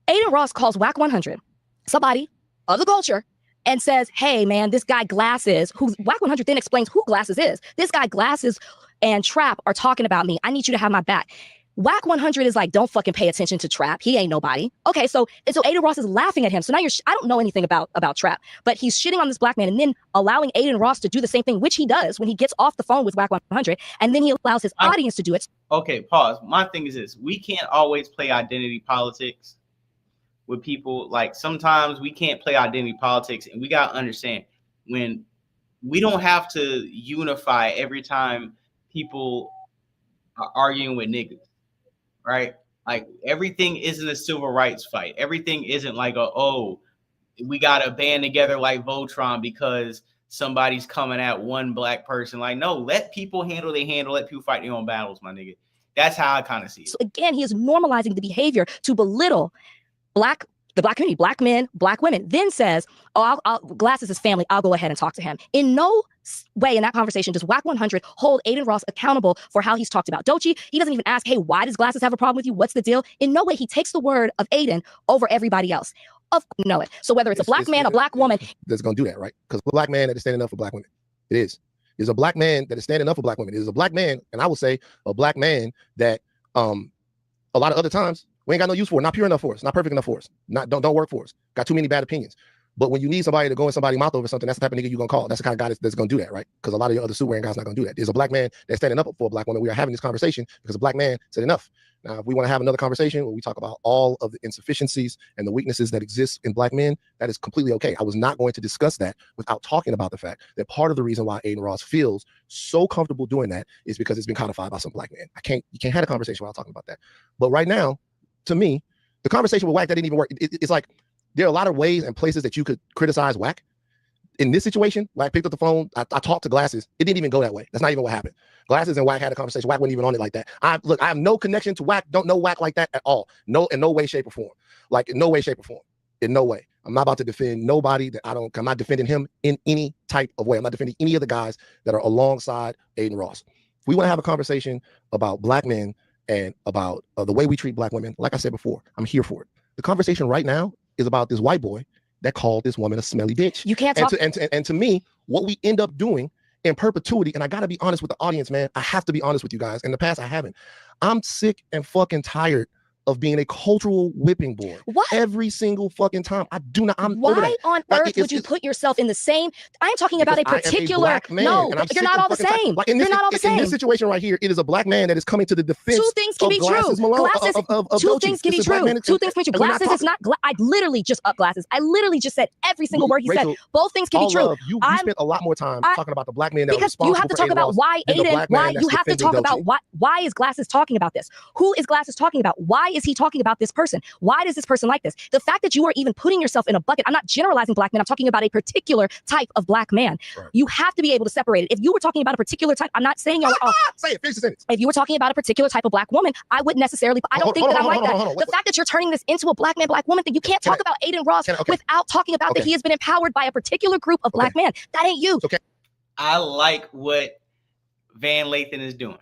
Adin Ross calls Wack 100 somebody of the culture and says, hey, man, this guy Glasses, who Wack 100 then explains who Glasses is. This guy Glasses and Trap are talking about me. I need you to have my back. Wack 100 is like, don't fucking pay attention to Trap. He ain't nobody. Okay, so Adin Ross is laughing at him. So now I don't know anything about Trap, but he's shitting on this Black man and then allowing Adin Ross to do the same thing, which he does when he gets off the phone with Wack 100, and then he allows his audience to do it. Okay, pause. My thing is this. We can't always play identity politics with people. Like, sometimes we can't play identity politics, and we got to understand when we don't have to unify every time people are arguing with niggas, right? Like everything isn't a civil rights fight. Everything isn't like we got to band together like Voltron because somebody's coming at one black person. Like, no, let people handle their handle. Let people fight their own battles, my nigga. That's how I kind of see it. So again, he is normalizing the behavior to belittle the black community, black men, black women, then says, Glasses is family, I'll go ahead and talk to him. In no way in that conversation does Wack 100 hold Adin Ross accountable for how he's talked about Doechii. He doesn't even ask, hey, why does Glasses have a problem with you? What's the deal? In no way he takes the word of Adin over everybody else. Know it. So whether it's a black man, a black woman. That's going to do that, right? Because a black man that is standing up for black women. It is. There's a black man that is standing up for black women. There's a black man, and I would say a black man that a lot of other times we ain't got no use for it. Not pure enough for us. Not perfect enough for us. Don't work for us. Got too many bad opinions. But when you need somebody to go in somebody's mouth over something, that's the type of nigga you're going to call. That's the kind of guy that's going to do that, right? Because a lot of your other suit-wearing guys not going to do that. There's a black man that's standing up for a black woman. We are having this conversation because a black man said enough. Now, if we want to have another conversation where we talk about all of the insufficiencies and the weaknesses that exist in black men, that is completely okay. I was not going to discuss that without talking about the fact that part of the reason why Adin Ross feels so comfortable doing that is because it's been codified by some black men. You can't have a conversation without talking about that. But right now, to me, the conversation with Wack, that didn't even work. It's like there are a lot of ways and places that you could criticize Wack. In this situation, Wack picked up the phone. I talked to Glasses. It didn't even go that way. That's not even what happened. Glasses and Wack had a conversation. Wack wasn't even on it like that. I have no connection to Wack. Don't know Wack like that at all. No, in no way, shape, or form. Like in no way, shape, or form. In no way. I'm not about to defend nobody that I'm not defending him in any type of way. I'm not defending any of the guys that are alongside Adin Ross. If we want to have a conversation about black men and about the way we treat black women, like I said before, I'm here for it. The conversation right now is about this white boy that called this woman a smelly bitch. You can't talk. And to me, what we end up doing in perpetuity, and I got to be honest with the audience, man. I have to be honest with you guys. In the past, I haven't. I'm sick and fucking tired of being a cultural whipping boy. What? Every single fucking time. I do not. Why on earth would you put yourself in the same? I'm talking about a particular. No, you're not all the same. You're not all the same. In this situation right here, it is a black man that is coming to the defense. Two things can be true. Glasses. Two things can be true. Two things can be true. Glasses is not. I literally just up Glasses. I literally just said every single word he said. Both things can be true. You spent a lot more time talking about the black man that because you have to talk about why Adin. Why you have to talk about why is Glasses talking about this? Who is Glasses talking about? Why is he talking about this person? Why does this person like this? The fact that you are even putting yourself in a bucket, I'm not generalizing black men, I'm talking about a particular type of black man. Right. You have to be able to separate it. If you were talking about a particular type, I'm not saying you're say it, finish the sentence. If you were talking about a particular type of black woman, I wouldn't necessarily, I don't think that I'm like that. The fact that you're turning this into a black man, black woman thing, you can't talk about Adin Ross without talking about that he has been empowered by a particular group of black men. That ain't you. Okay. I like what Van Lathan is doing.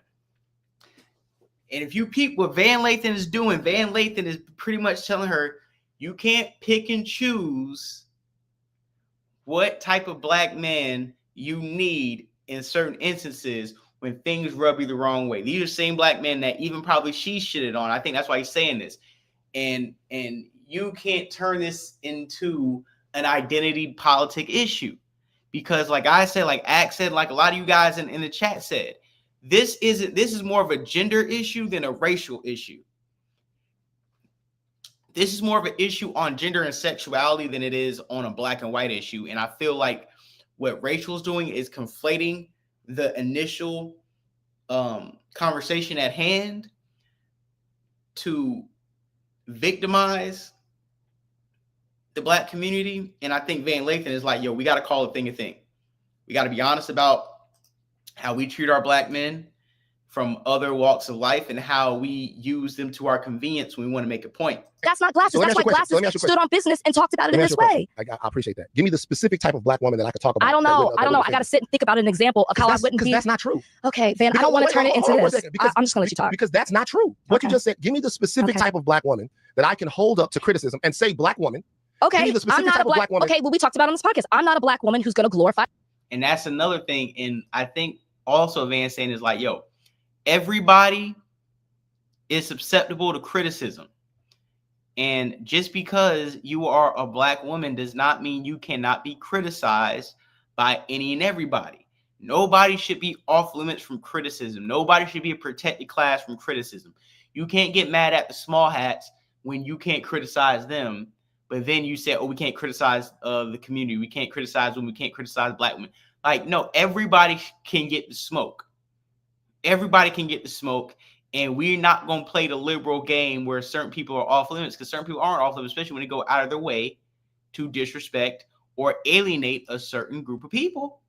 And if you peep what Van Lathan is doing, Van Lathan is pretty much telling her, you can't pick and choose what type of black man you need in certain instances when things rub you the wrong way. These are the same black men that even probably she shitted on. I think that's why he's saying this. And you can't turn this into an identity politic issue. Because like I said, like Ack said, like a lot of you guys in the chat said, this is more of a gender issue than a racial issue. This is more of an issue on gender and sexuality than it is on a black and white issue. And I feel like what Rachel's doing is conflating the initial conversation at hand to victimize the black community. And I think Van Lathan is like, yo, we got to call a thing a thing. We got to be honest about how we treat our black men from other walks of life and how we use them to our convenience when we want to make a point. That's not Glasses. That's why Glasses stood on business and talked about it in this way. I appreciate that. Give me the specific type of black woman that I could talk about. I don't know. I got to sit and think about an example of how I wouldn't be. Because that's not true. Okay, Van, I don't want to turn it into this. I'm just going to let you talk. Because that's not true. What you just said, give me the specific type of black woman that I can hold up to criticism and say black woman. Okay, I'm not a black woman. Okay, well, we talked about it on this podcast. I'm not a black woman who's going to glorify. And that's another thing. And I think also Van saying is like, yo, everybody is susceptible to criticism. And just because you are a black woman does not mean you cannot be criticized by any and everybody. Nobody should be off limits from criticism. Nobody should be a protected class from criticism. You can't get mad at the small hats when you can't criticize them. But then you say, oh, we can't criticize the community. We can't criticize women. We can't criticize black women. Like, no, everybody can get the smoke. everybody can get the smoke, and we're not going to play the liberal game where certain people are off limits, because certain people aren't off limits, especially when they go out of their way to disrespect or alienate a certain group of people.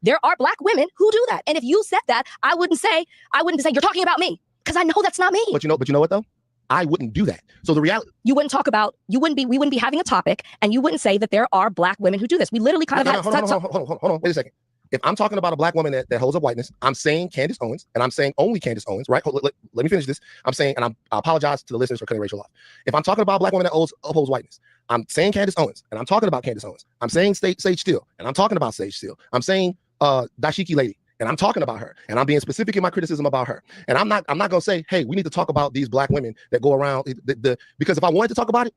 There are black women who do that. And if you said that, I wouldn't say you're talking about me, because I know that's not me. But you know what though? I wouldn't do that. So the reality, we wouldn't be having a topic, and you wouldn't say that there are black women who do this. We literally kind of hold on, wait a second. If I'm talking about a black woman that holds up whiteness, I'm saying Candace Owens, and I'm saying only Candace Owens, right? Let me finish this. I'm saying, and I apologize to the listeners for cutting Rachel off. If I'm talking about a black woman that upholds whiteness, I'm saying Candace Owens, and I'm talking about Candace Owens. I'm saying Sage Steele, and I'm talking about Sage Steele. I'm saying Doechii lady, and I'm talking about her, and I'm being specific in my criticism about her. And I'm not gonna say, hey, we need to talk about these black women that go around because if I wanted to talk about it,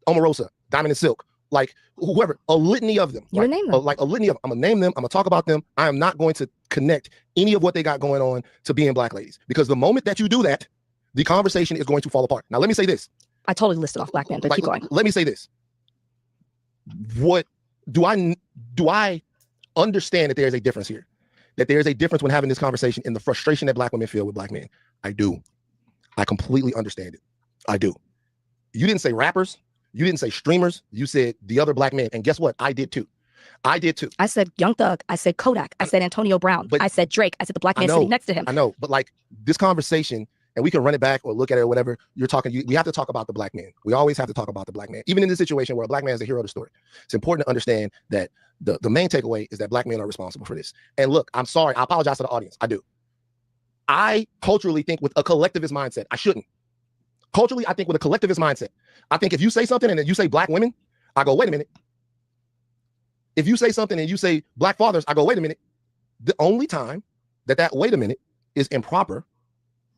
Omarosa, Diamond and Silk, like whoever, a litany of them. You're name them. Like a litany of them. I'm gonna name them. I'm gonna talk about them. I am not going to connect any of what they got going on to being black ladies, because the moment that you do that, the conversation is going to fall apart. Now, let me say this. I totally listed off black men, but keep going. Let me say this. What do I understand that there is a difference here? That there is a difference when having this conversation in the frustration that black women feel with black men. I do. I completely understand it. I do. You didn't say rappers. You didn't say streamers. You said the other black men. And guess what? I did too. I said Young Thug. I said Kodak. I said Antonio Brown. I said Drake. I said the black man sitting next to him. I know. But like this conversation, and we can run it back or look at it or whatever, you're talking, we have to talk about the black man. We always have to talk about the black man. Even in this situation where a black man is the hero of the story. It's important to understand that the main takeaway is that black men are responsible for this. And look, I'm sorry. I apologize to the audience. I do. I culturally think with a collectivist mindset. I shouldn't. Culturally, I think with a collectivist mindset. I think if you say something and then you say black women, I go, wait a minute. If you say something and you say black fathers, I go, wait a minute. The only time that wait a minute is improper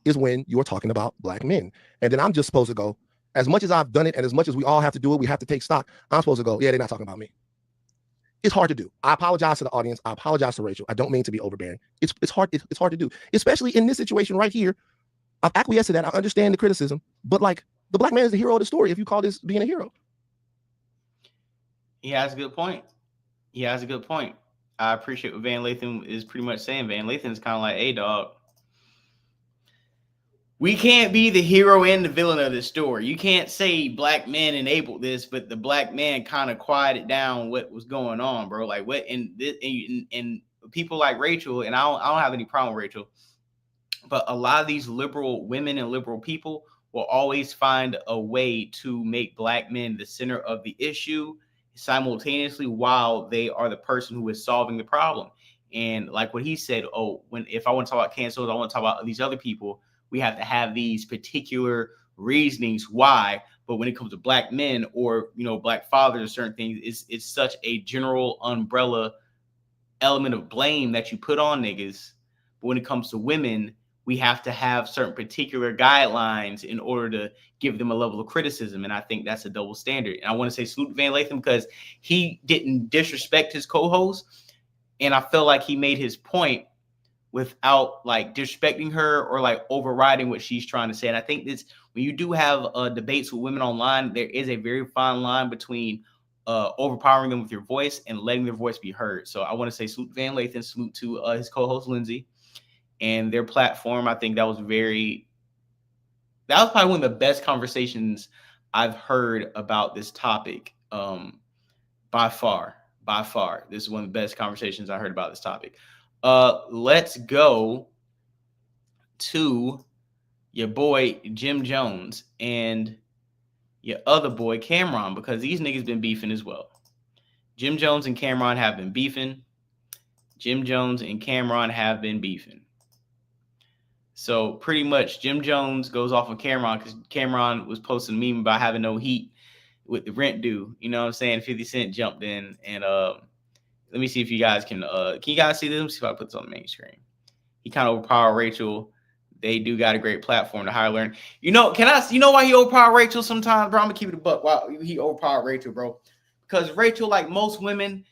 is when you're talking about black men. And then I'm just supposed to go, as much as I've done it and as much as we all have to do it, we have to take stock. I'm supposed to go, yeah, they're not talking about me. It's hard to do. I apologize to the audience. I apologize to Rachel. I don't mean to be overbearing. It's hard to do, especially in this situation right here. I've acquiesced to that. I understand the criticism, but like the black man is the hero of the story if you call this being a hero. He has a good point. I appreciate what Van Lathan is pretty much saying. Van Lathan is kind of like, hey, dog, we can't be the hero and the villain of the story. You can't say black men enabled this, but the black man kind of quieted down what was going on, bro. Like what? And people like Rachel, and I don't have any problem with Rachel, but a lot of these liberal women and liberal people will always find a way to make black men the center of the issue simultaneously while they are the person who is solving the problem. And like what he said, if I want to talk about cancels, I want to talk about these other people, we have to have these particular reasonings why. But when it comes to black men or, black fathers or certain things, it's such a general umbrella element of blame that you put on niggas. But when it comes to women, we have to have certain particular guidelines in order to give them a level of criticism. And I think that's a double standard. And I want to say salute Van Lathan because he didn't disrespect his co-host. And I felt like he made his point without like disrespecting her or like overriding what she's trying to say. And I think this, when you do have debates with women online, there is a very fine line between overpowering them with your voice and letting their voice be heard. So I want to say salute Van Lathan, salute to his co-host Lindsay and their platform. I think that was probably one of the best conversations I've heard about this topic. By far. This is one of the best conversations I heard about this topic. Let's go to your boy Jim Jones and your other boy Cameron, because these niggas been beefing as well. Jim Jones and Cameron have been beefing. So pretty much Jim Jones goes off on Cameron because Cameron was posting a meme about having no heat with the rent due. You know what I'm saying? 50 Cent jumped in and let me see if you guys can you guys see this? Let me see if I put this on the main screen. He kind of overpowered Rachel. They do got a great platform to hire learn. You know why he overpowered Rachel sometimes, bro? I'm gonna keep it a buck. Why he overpowered Rachel, bro? Because Rachel, like most women,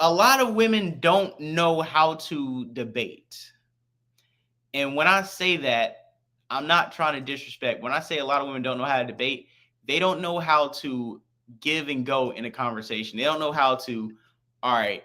a lot of women don't know how to debate. And when I say that, I'm not trying to disrespect. When I say a lot of women don't know how to debate, they don't know how to give and go in a conversation. They don't know how to, all right,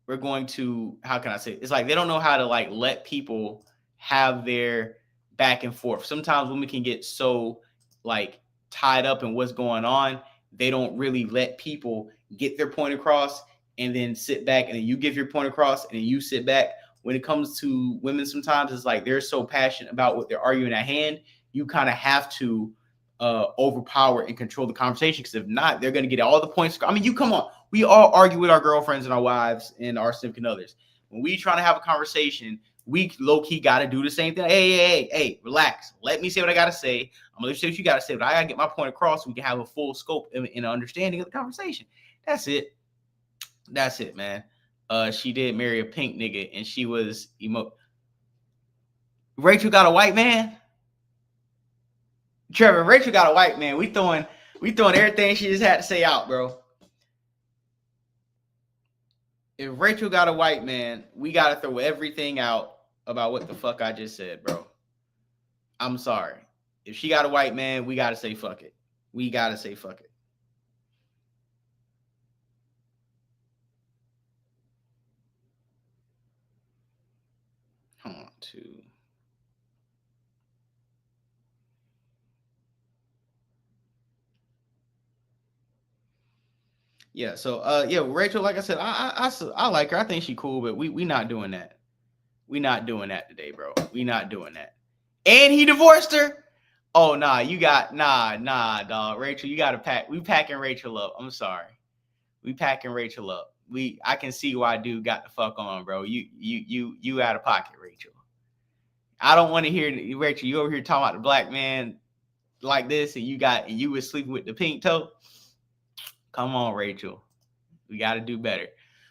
we're going to, how can I say it? It's like they don't know how to like let people have their back and forth. Sometimes women can get so like tied up in what's going on, they don't really let people get their point across and then sit back, and then you give your point across and then you sit back. When it comes to women, sometimes it's like they're so passionate about what they're arguing at hand, you kind of have to overpower and control the conversation, because if not, they're going to get all the points. I mean, you come on, we all argue with our girlfriends and our wives and our significant others. When we trying to have a conversation, we low-key got to do the same thing. Hey, relax. Let me say what I got to say. I'm going to say what you got to say, but I got to get my point across so we can have a full scope and an understanding of the conversation. That's it. That's it, man. She did marry a pink nigga, and she was Rachel got a white man. Trevor, Rachel got a white man. We throwing everything she just had to say out, bro. If Rachel got a white man, we got to throw everything out about what the fuck I just said, bro. I'm sorry. If she got a white man, we got to say fuck it. We got to say fuck it. Hold on, two. Yeah, so yeah, Rachel, like I said, I like her. I think she cool, but we not doing that. We not doing that today, bro. We not doing that. And he divorced her. Oh nah, nah, dog. Rachel, you gotta pack. We packing Rachel up. I'm sorry. We packing Rachel up. I can see why dude got the fuck on, bro. You out of pocket, Rachel. I don't want to hear Rachel. You over here talking about the black man like this, and you was sleeping with the pink toe. Come on, Rachel. We got to do better.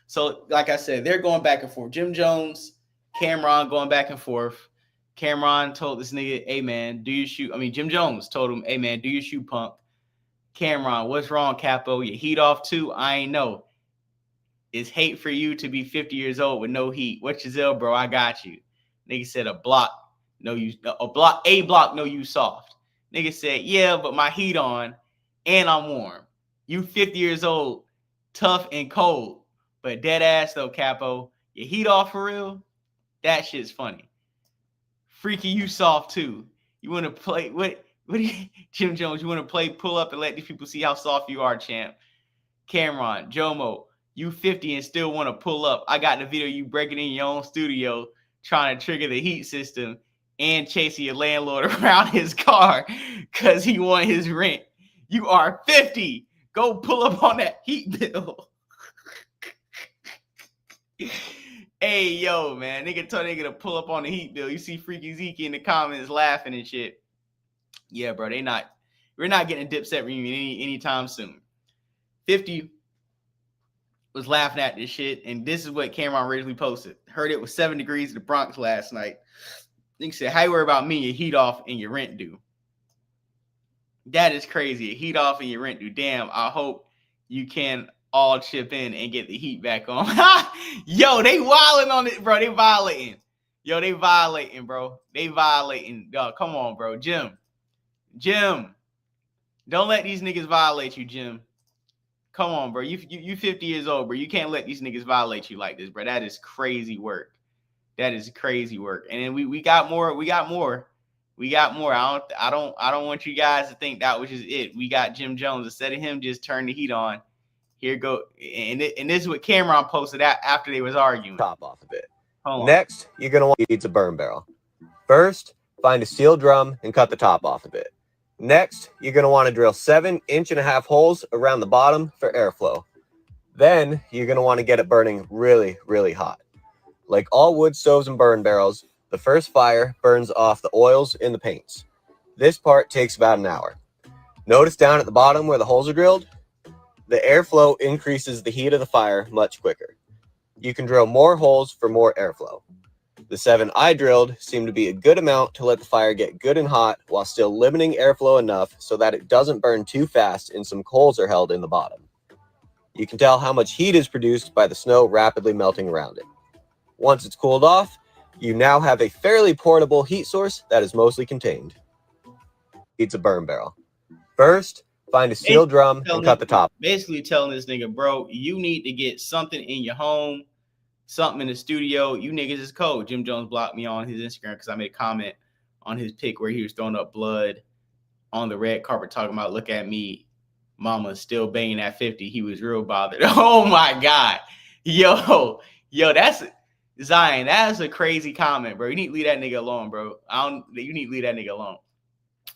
So, like I said, they're going back and forth. Jim Jones, Cameron going back and forth. Cameron told this nigga, hey, man, do you shoot? I mean, Jim Jones told him, hey, man, do you shoot, punk? Cameron, what's wrong, Capo? Your heat off too? I ain't know. It's hate for you to be 50 years old with no heat. What's your Zell, bro? I got you. Nigga said a block, no you soft. Nigga said, yeah, but my heat on and I'm warm. You 50 years old, tough and cold, but dead ass though, Capo. Your heat off for real? That shit's funny. Freaky, you soft too. You want to play what do you, Jim Jones? You want to play pull up and let these people see how soft you are, champ? Cameron, Jomo, you 50 and still want to pull up. I got the video you breaking in your own studio, trying to trigger the heat system and chasing your landlord around his car because he want his rent. You are 50. Go pull up on that heat bill. Hey, yo, man. Nigga told nigga to pull up on the heat bill. You see Freaky Zeke in the comments laughing and shit. Yeah, bro. We're not getting a Dipset reunion anytime soon. 50 was laughing at this shit, and this is what Cameron originally posted. Heard it was 7 degrees in the Bronx last night. Nigga said, how you worry about me, your heat off and your rent due? That is crazy. Your heat off and your rent due. Damn, I hope you can all chip in and get the heat back on. Yo, they wilding on it, bro. They violating. Yo, they violating, bro. They violating. Yo, come on, bro. Jim. Don't let these niggas violate you, Jim. Come on, bro. You 50 years old, bro. You can't let these niggas violate you like this, bro. That is crazy work. That is crazy work. And then we got more. I don't want you guys to think that was just it. We got Jim Jones. Instead of him just turn the heat on, here go. And this is what Cameron posted after they was arguing. Top off a bit. Next, you're going to want to use a burn barrel. First, find a steel drum and cut the top off a bit. Next, you're going to want to drill 7.5 inch holes around the bottom for airflow. Then, you're going to want to get it burning really, really hot. Like all wood stoves and burn barrels, the first fire burns off the oils in the paints. This part takes about an hour. Notice down at the bottom where the holes are drilled? The airflow increases the heat of the fire much quicker. You can drill more holes for more airflow. The 7 I drilled seemed to be a good amount to let the fire get good and hot while still limiting airflow enough so that it doesn't burn too fast and some coals are held in the bottom. You can tell how much heat is produced by the snow rapidly melting around it. Once it's cooled off, you now have a fairly portable heat source that is mostly contained. It's a burn barrel. First, find a steel drum and cut the top. Basically telling this nigga, bro, you need to get something in your home something in the studio. You niggas is cold. Jim Jones blocked me on his Instagram because I made a comment on his pic where he was throwing up blood on the red carpet talking about, look at me, mama still banging at 50. He was real bothered. Oh my God. Yo, that's Zion. That's a crazy comment, bro. You need to leave that nigga alone, bro. You need to leave that nigga alone.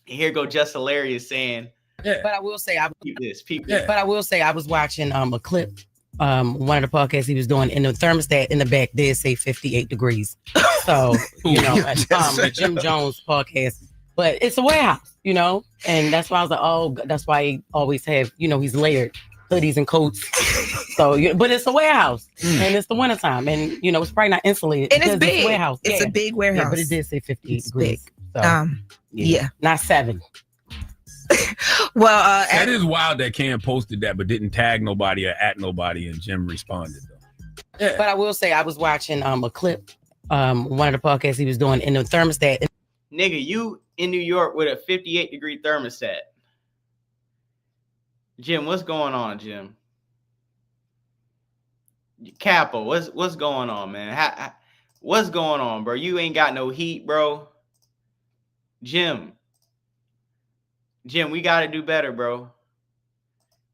And here go Just Hilarious saying, but I will say But I will say I was watching a clip, one of the podcasts he was doing, and the thermostat in the back did say 58 degrees. So Jim Jones podcast, but it's a warehouse, and that's why I was like, oh, that's why he always have, he's layered hoodies and coats. So, but it's a warehouse, and it's the wintertime, and it's probably not insulated. And it's big. It's a warehouse. It's a big warehouse. Yeah, but it did say 58 degrees. Big. So, yeah, not 7. Well, that is wild that Cam posted that, but didn't tag nobody or at nobody, and Jim responded though. But I will say I was watching a clip, one of the podcasts he was doing, in the thermostat. Nigga, you in New York with a 58-degree thermostat. Jim, what's going on, Jim? Capo, what's going on, man? What's going on, bro? You ain't got no heat, bro. Jim, we got to do better, bro.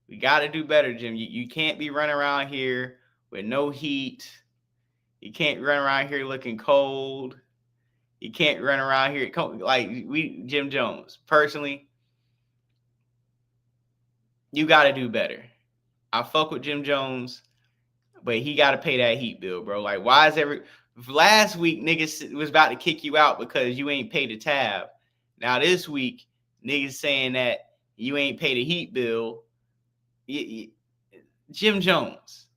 We got to do better, Jim. You can't be running around here with no heat. You can't run around here looking cold. You can't run around here like Jim Jones. Personally, you got to do better. I fuck with Jim Jones, but he got to pay that heat bill, bro. Like, why is last week niggas was about to kick you out because you ain't paid the tab. Now this week, niggas saying that you ain't paid a heat bill. Jim Jones,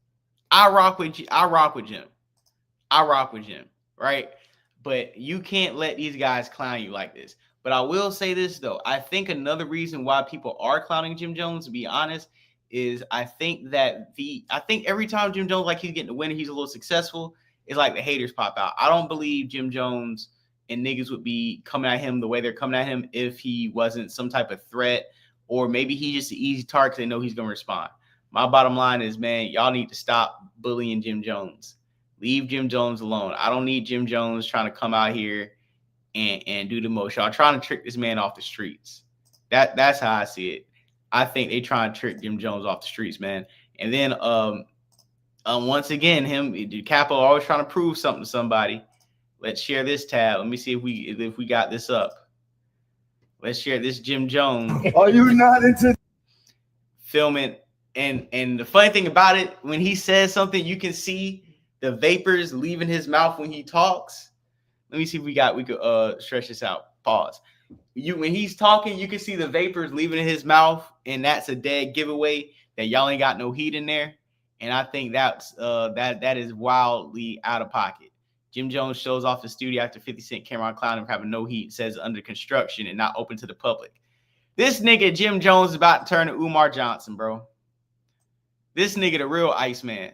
I rock with Jim, right? But you can't let these guys clown you like this. But I will say this though, I think another reason why people are clowning Jim Jones, to be honest, is I think every time Jim Jones, like he's getting the win, he's a little successful, it's like the haters pop out. I don't believe Jim Jones and niggas would be coming at him the way they're coming at him if he wasn't some type of threat, or maybe he's just an easy target. They know he's going to respond. My bottom line is, man, y'all need to stop bullying Jim Jones. Leave Jim Jones alone. I don't need Jim Jones trying to come out here and do the most. Y'all trying to trick this man off the streets. That's how I see it. I think they trying to trick Jim Jones off the streets, man. And then once again, Capo always trying to prove something to somebody. Let's share this tab. Let me see if we got this up. Let's share this Jim Jones. Are you not into filming? And the funny thing about it, when he says something, you can see the vapors leaving his mouth when he talks. Let me see if we could stretch this out. Pause. When he's talking, you can see the vapors leaving his mouth, and that's a dead giveaway that y'all ain't got no heat in there. And I think that is wildly out of pocket. Jim Jones shows off the studio after 50 Cent came around clowning for having no heat, says under construction and not open to the public. This nigga Jim Jones is about to turn to Umar Johnson, bro. This nigga the real Iceman.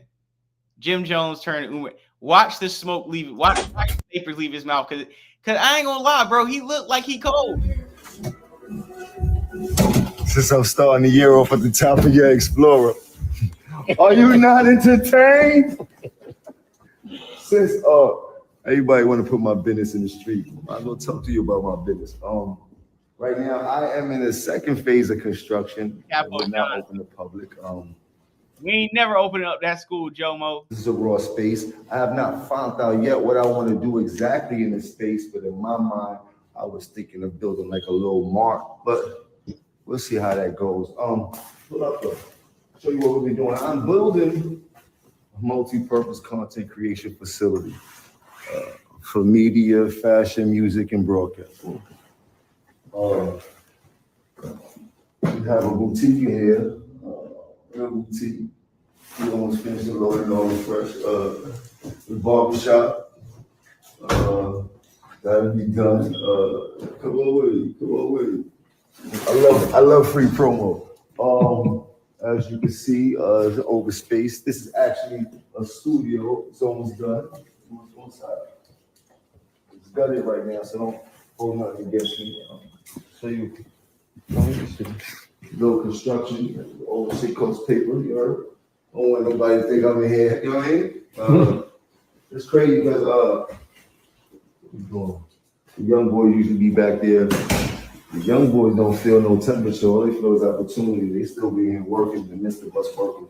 Jim Jones turned to Umar. Watch the smoke leave. Watch the vapors leave his mouth, cause I ain't gonna lie, bro. He looked like he cold. Since I'm starting the year off at the top of your Explorer, are you not entertained? Since everybody want to put my business in the street, I'm gonna talk to you about my business. Right now I am in the second phase of construction. I will not open to public. We ain't never opened up that school, Jomo. This is a raw space. I have not found out yet what I want to do exactly in this space, but in my mind, I was thinking of building like a little mart, but we'll see how that goes. Pull up, show you what we'll be doing. I'm building a multi-purpose content creation facility for media, fashion, music, and broadcasting. We have a boutique here. Boutique. We almost finished the loading all the fresh. The barbershop. That'll be done. Come on with it. I love free promo. As you can see, it's over space. This is actually a studio. It's almost done. It's gutted right now, so don't hold nothing against me. So you little construction, old shit coats paper, you heard? Don't want nobody to think I'm in here, you know what I mean? It's crazy because the young boys usually be back there. The young boys don't feel no temperature. All they feel is opportunity. They still be here working in the midst of us working.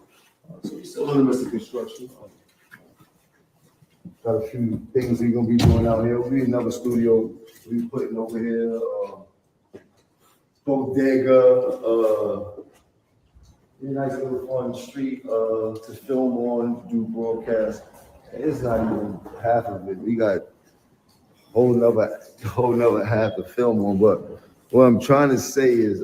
So we still in the midst of construction. Got a few things we're gonna be doing out here. We another studio we putting over here. Bodega. Nice little fun street to film on, do broadcast. It's not even half of it. We got whole nother half to film on. But what I'm trying to say is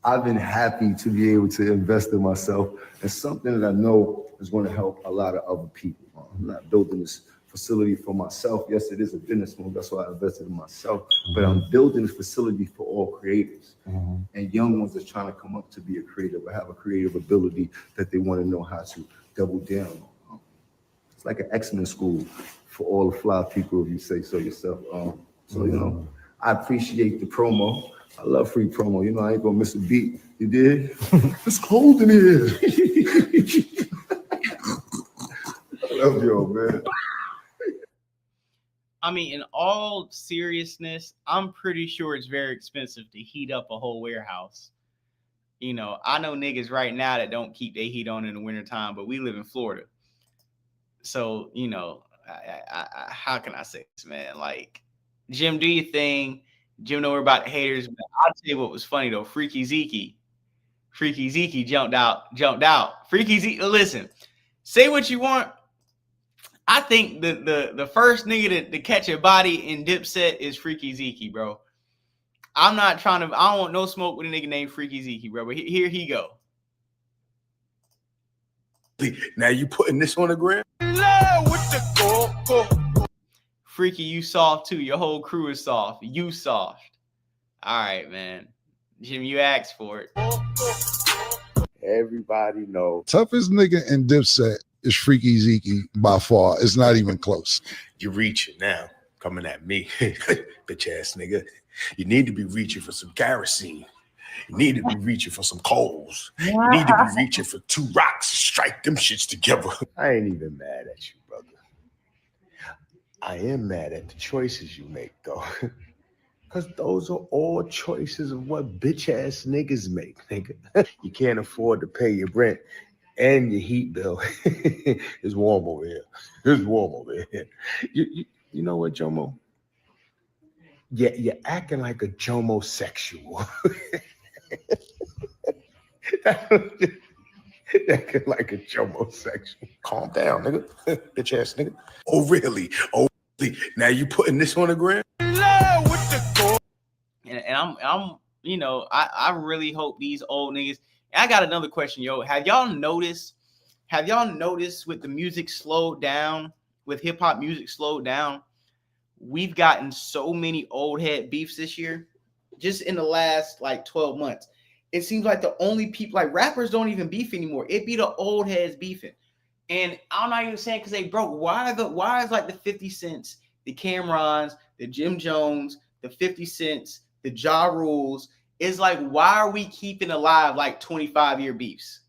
I've been happy to be able to invest in myself and something that I know is going to help a lot of other people. I'm not building this facility for myself. Yes, it is a business move. That's why I invested in myself. But I'm building this facility for all creators and young ones that's trying to come up to be a creative or have a creative ability that they want to know how to double down on. It's like an X-Men school for all the fly people, if you say so yourself. So, you know, I appreciate the promo. I love free promo. You know, I ain't gonna miss a beat. You did? It's cold in here. I love y'all, man. I mean, in all seriousness, I'm pretty sure it's very expensive to heat up a whole warehouse. You know, I know niggas right now that don't keep their heat on in the wintertime, but we live in Florida. So, you know, how can I say this, man? Like, Jim, do your thing. Jim, know we're about haters. But I'll tell you what was funny, though. Freaky Zeke jumped out. Freaky Zeke, listen, say what you want. I think the first nigga to catch a body in Dipset is Freaky Zeke, bro. I don't want no smoke with a nigga named Freaky Zeke, bro. But here he go. Now you putting this on the ground? Freaky, you soft too. Your whole crew is soft. You soft. All right, man. Jim, you asked for it. Everybody knows. Toughest nigga in Dipset is Freaky Zeke by far. It's not even close. You're reaching now, coming at me, bitch ass nigga. You need to be reaching for some kerosene. You need to be reaching for some coals. You need to be reaching for 2 rocks to strike them shits together. I ain't even mad at you, brother. I am mad at the choices you make, though. Because those are all choices of what bitch ass niggas make, nigga. You can't afford to pay your rent and your heat bill. It's warm over here. It's warm over here. You know what, Jomo? Yeah, you're acting like a Jomo-sexual. Acting like a Jomo-sexual. Calm down, nigga. Bitch ass nigga. Oh, really? Oh, really? Now you putting this on the ground? And I'm you know, I really hope these old niggas. I got another question, yo. Have y'all noticed with the music slowed down, with hip hop music slowed down, we've gotten so many old head beefs this year, just in the last like 12 months. It seems like the only people, like rappers don't even beef anymore. It be the old heads beefing. And I'm not even saying because they broke. Why is like the 50 Cents, the Cam'rons, the Jim Jones, the 50 Cents, the Ja Rules? It's like, why are we keeping alive like 25-year beefs?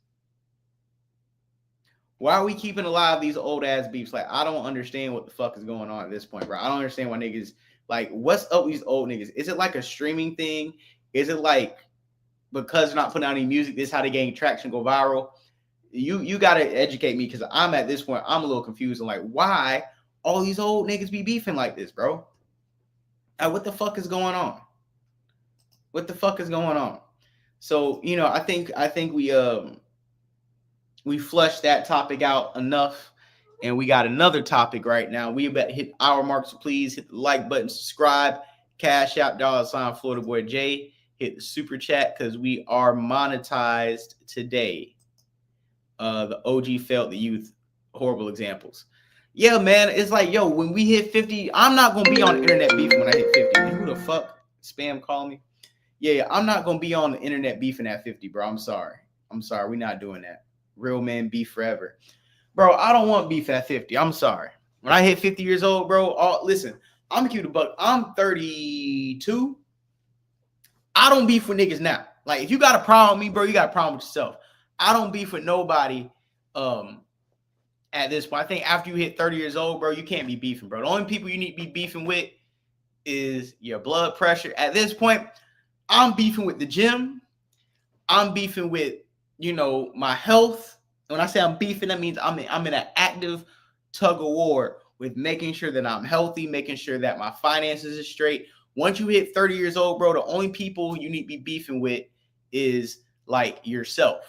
Why are we keeping alive these old ass beefs? Like, I don't understand what the fuck is going on at this point, bro. I don't understand why niggas, like, what's up with these old niggas? Is it like a streaming thing? Is it like because they're not putting out any music, this is how they gain traction, go viral? You got to educate me, because I'm at this point, I'm a little confused. I'm like, why all these old niggas be beefing like this, bro? Like, what the fuck is going on? What the fuck is going on? So, you know, I think we flushed that topic out enough, and we got another topic right now. We about to hit our mark, so please hit the like button, subscribe, cash out, $ Florida Boy J, hit the super chat, because we are monetized today. The OG failed the youth, horrible examples. Yeah, man, it's like, yo, when we hit 50, I'm not gonna be on internet beefing when I hit 50. Man, who the fuck spam call me? Yeah, I'm not gonna be on the internet beefing at 50, bro. I'm sorry. We're not doing that. Real man beef forever. Bro, I don't want beef at 50. I'm sorry. When I hit 50 years old, bro, listen, I'm cute a buck. I'm 32. I don't beef with niggas now. Like, if you got a problem with me, bro, you got a problem with yourself. I don't beef with nobody at this point. I think after you hit 30 years old, bro, you can't be beefing, bro. The only people you need to be beefing with is your blood pressure. At this point, I'm beefing with the gym. I'm beefing with, you know, my health. When I say I'm beefing, that means I'm in an active tug of war with making sure that I'm healthy, making sure that my finances are straight. Once you hit 30 years old, bro, the only people you need to be beefing with is like yourself.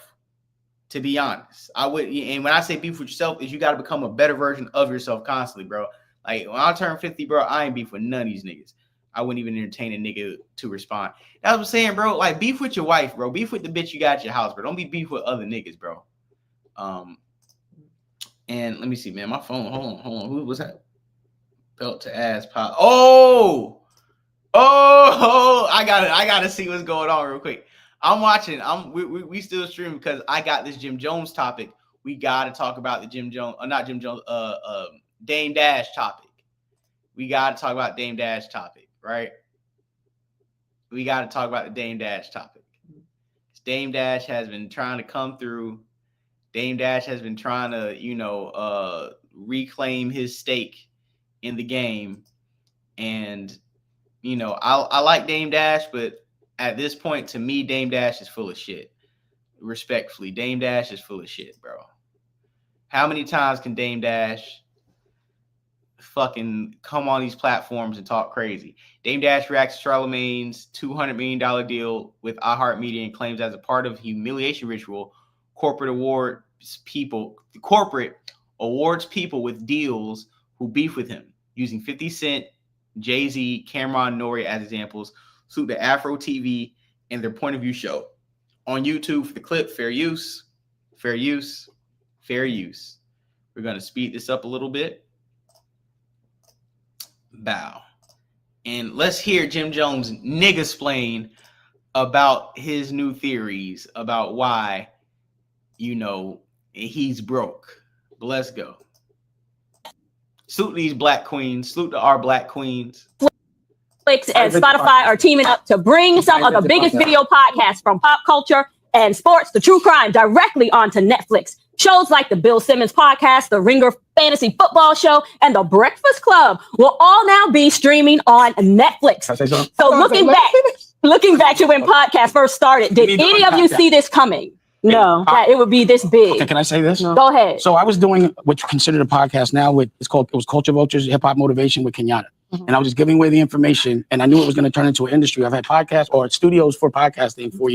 To be honest, and when I say beef with yourself, is you got to become a better version of yourself constantly, bro. Like when I turn 50, bro, I ain't beef with none of these niggas. I wouldn't even entertain a nigga to respond. That's what I'm saying, bro. Like beef with your wife, bro. Beef with the bitch you got at your house, bro. Don't be beef with other niggas, bro. And let me see, man. My phone. Hold on. Who was that? Belt to ass pop. Oh, I gotta see what's going on real quick. I'm watching. We still streaming because I got this Jim Jones topic. We gotta talk about the Dame Dash topic. We gotta talk about Dame Dash topic, right? We gotta talk about the Dame Dash topic. Dame Dash has been trying to come through. Dame Dash has been trying to, reclaim his stake in the game. And, I like Dame Dash, but at this point, to me, Dame Dash is full of shit. Respectfully, Dame Dash is full of shit, bro. How many times can Dame Dash fucking come on these platforms and talk crazy? Dame Dash reacts to Charlamagne's $200 million deal with iHeartMedia and claims as a part of humiliation ritual, corporate awards people with deals who beef with him, using 50 Cent, Jay-Z, Cameron Nori as examples. Suit the Afro TV and their point of view show on YouTube for the clip. Fair use. We're going to speed this up a little bit. Bow. And let's hear Jim Jones nigga-splain about his new theories about why, he's broke. But let's go. Salute these black queens. Salute to our black queens. Netflix and Spotify are teaming up to bring some of the biggest video podcasts from pop culture and sports to true crime directly onto Netflix. Shows like the Bill Simmons podcast, the Ringer Fantasy Football Show, and the Breakfast Club will all now be streaming on Netflix. So looking back to when podcasts first started, did any of you see this coming? No, that it would be this big. Okay, can I say this? Go ahead. So I was doing what's considered a podcast now it was Culture Vultures, Hip Hop Motivation with Kenyatta. And I was just giving away the information, and I knew it was going to turn into an industry. I've had podcasts or studios for podcasting for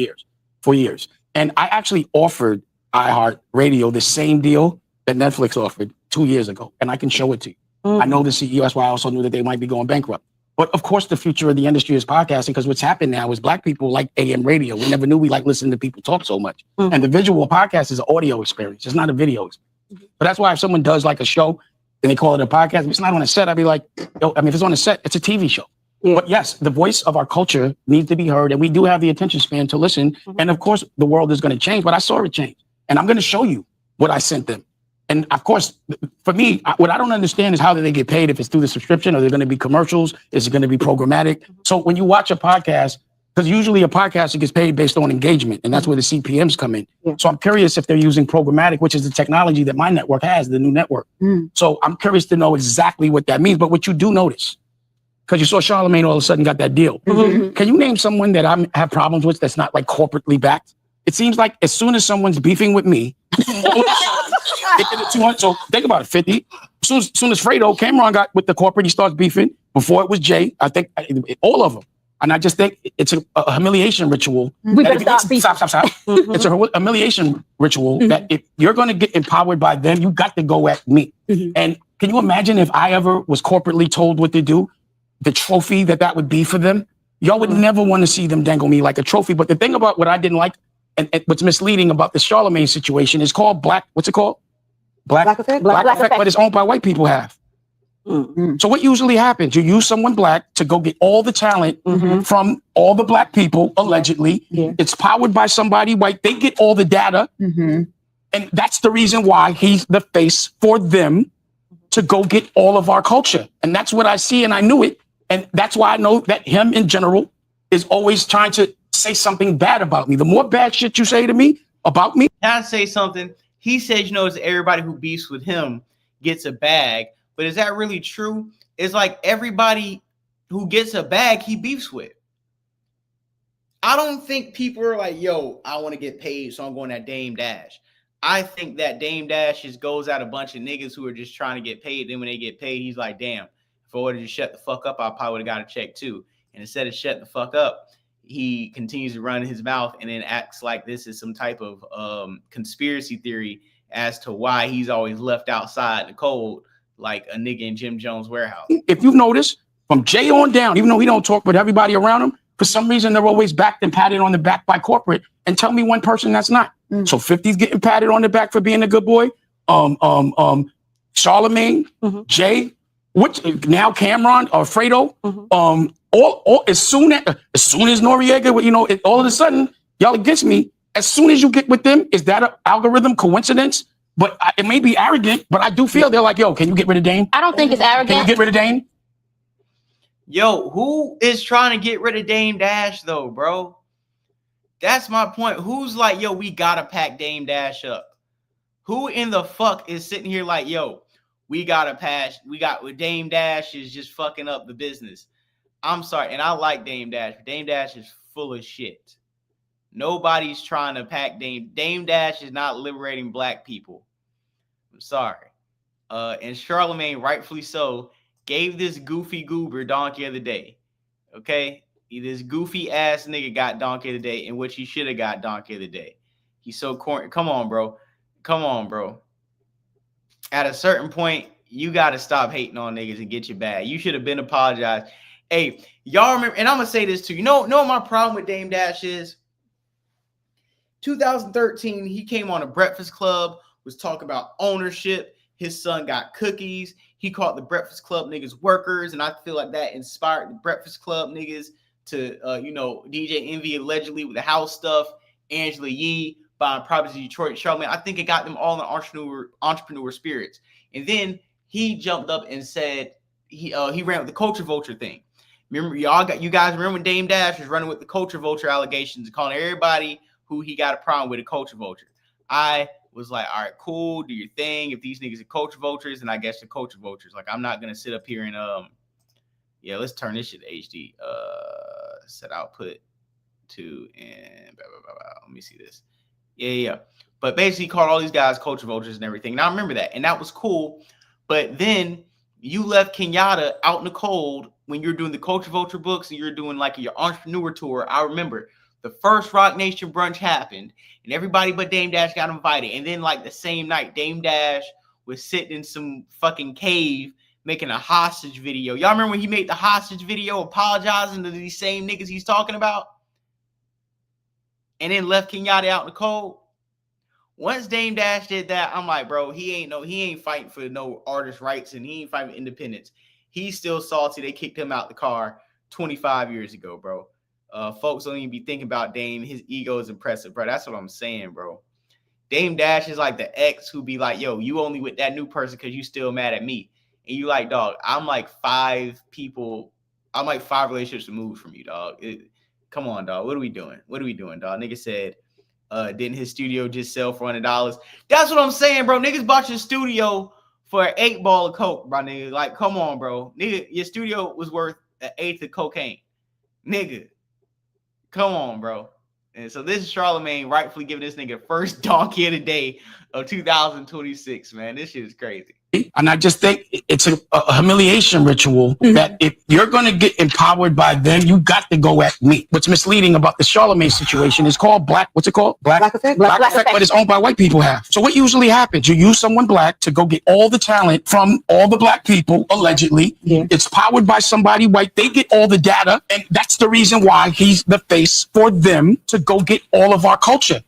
4 years. And I actually offered iHeart Radio the same deal that Netflix offered 2 years ago, and I can show it to you. I know the CEO, that's why I also knew that they might be going bankrupt. But of course, the future of the industry is podcasting, because what's happened now is black people like AM radio. We never knew we like listening to people talk so much. And the visual podcast is an audio experience. It's not a video experience. But that's why if someone does like a show and they call it a podcast, if it's not on a set, I'd be like, if it's on a set, it's a TV show. But yes, the voice of our culture needs to be heard, and we do have the attention span to listen. And of course, the world is going to change, but I saw it change. And I'm going to show you what I sent them. And of course, for me, what I don't understand is how do they get paid, if it's through the subscription, or they're going to be commercials, is it going to be programmatic? So when you watch a podcast, because usually a podcaster gets paid based on engagement, and that's where the CPMs come in. So I'm curious if they're using programmatic, which is the technology that my network has, the new network. So I'm curious to know exactly what that means. But what you do notice, because you saw Charlamagne all of a sudden got that deal. Can you name someone that I have problems with that's not like corporately backed? It seems like as soon as someone's beefing with me, so think about it, 50. As soon as Fredo, Cameron got with the corporate, he starts beefing. Before it was Jay, I think all of them. And I just think it's a humiliation ritual. We better stop. Stop. It's a humiliation ritual that if you're going to get empowered by them, you got to go at me. And can you imagine if I ever was corporately told what to do, the trophy that would be for them? Y'all would never want to see them dangle me like a trophy. But the thing about what I didn't like, and what's misleading about the Charlamagne situation is called what's it called? Black effect, but it's owned by white people half. So what usually happens? You use someone black to go get all the talent from all the black people, allegedly. It's powered by somebody white. They get all the data. And that's the reason why he's the face for them to go get all of our culture. And that's what I see, and I knew it. And that's why I know that him in general is always trying to say something bad about me. The more bad shit you say to me about me. Can I say something? He says, you know, it's everybody who beefs with him gets a bag. But is that really true? It's like everybody who gets a bag he beefs with. I don't think people are like, yo, I want to get paid, so I'm going at Dame Dash. I think that Dame Dash just goes at a bunch of niggas who are just trying to get paid. Then when they get paid, he's like, damn, if I would have just shut the fuck up, I probably would have got a check too. And instead of shut the fuck up, he continues to run his mouth and then acts like this is some type of conspiracy theory as to why he's always left outside the cold like a nigga in Jim Jones' warehouse. If you've noticed, from Jay on down, even though he don't talk with everybody around him, for some reason they're always backed and patted on the back by corporate. And tell me one person that's not. So 50's getting patted on the back for being a good boy. Charlemagne, Jay, now Cameron, Fredo. All as soon as Noriega, you know, all of a sudden y'all against me. As soon as you get with them, is that an algorithm coincidence? But it may be arrogant, but I do feel they're like, yo, can you get rid of Dame? I don't think it's arrogant. Can you get rid of Dame? Yo, who is trying to get rid of Dame Dash though, bro? That's my point. Who's like, yo, we gotta pack Dame Dash up? Who in the fuck is sitting here like, yo, we gotta pass? Dame Dash is just fucking up the business. I'm sorry, and I like Dame Dash, but Dame Dash is full of shit. Nobody's trying to pack Dame. Dame Dash is not liberating black people. I'm sorry. And Charlemagne, rightfully so, gave this goofy goober Donkey of the Day. Okay? This goofy ass nigga got Donkey of the Day, in which he should have got Donkey of the Day. He's so corny. Come on, bro. Come on, bro. At a certain point, you got to stop hating on niggas and get your bag. You should have been apologized. Hey, y'all remember, and I'm going to say this too. You know what my problem with Dame Dash is? 2013, he came on a Breakfast Club, was talking about ownership. His son got cookies. He called the Breakfast Club niggas workers, and I feel like that inspired the Breakfast Club niggas to, DJ Envy allegedly with the house stuff, Angela Yee buying properties in Detroit, Charlemagne. I think it got them all in entrepreneur spirits. And then he jumped up and said he ran with the culture vulture thing. Remember, you guys remember when Dame Dash was running with the culture vulture allegations and calling everybody who he got a problem with a culture vulture. I was like, all right, cool, do your thing. If these niggas are culture vultures, then I guess they're culture vultures. Like, I'm not gonna sit up here and let's turn this shit to HD. Set output to and blah, blah, blah, blah. Let me see this. Yeah. But basically he called all these guys culture vultures and everything. And I remember that, and that was cool. But then you left Kenyatta out in the cold when you're doing the culture vulture books and you're doing like your entrepreneur tour. I remember the first Rock Nation brunch happened and everybody but Dame Dash got invited. And then like the same night, Dame Dash was sitting in some fucking cave making a hostage video. Y'all remember when he made the hostage video apologizing to these same niggas he's talking about? And then left Kenyatta out in the cold. Once Dame Dash did that, I'm like, bro, he ain't fighting for no artist rights and he ain't fighting for independence. He's still salty. They kicked him out the car 25 years ago, bro. Folks don't even be thinking about Dame. His ego is impressive, bro. That's what I'm saying, bro. Dame Dash is like the ex who be like, yo, you only with that new person because you still mad at me. And you like, dog, I'm like 5 relationships removed from you, dog. Come on, dog. What are we doing? What are we doing, dog? Nigga said, didn't his studio just sell for $100? That's what I'm saying, bro. Niggas bought your studio for an 8 ball of coke, bro, nigga. Like, come on, bro. Nigga, your studio was worth an 1/8 of cocaine. Nigga. Come on, bro. And so this is Charlemagne rightfully giving this nigga first Donkey of the Day of 2026, man. This shit is crazy. And I just think it's a humiliation ritual that if you're going to get empowered by them, you got to go at me. What's misleading about the Charlemagne situation is called Black effect, but it's owned by white people half. So what usually happens? You use someone black to go get all the talent from all the black people, allegedly. Yeah. It's powered by somebody white. They get all the data. And that's the reason why he's the face for them to go get all of our culture.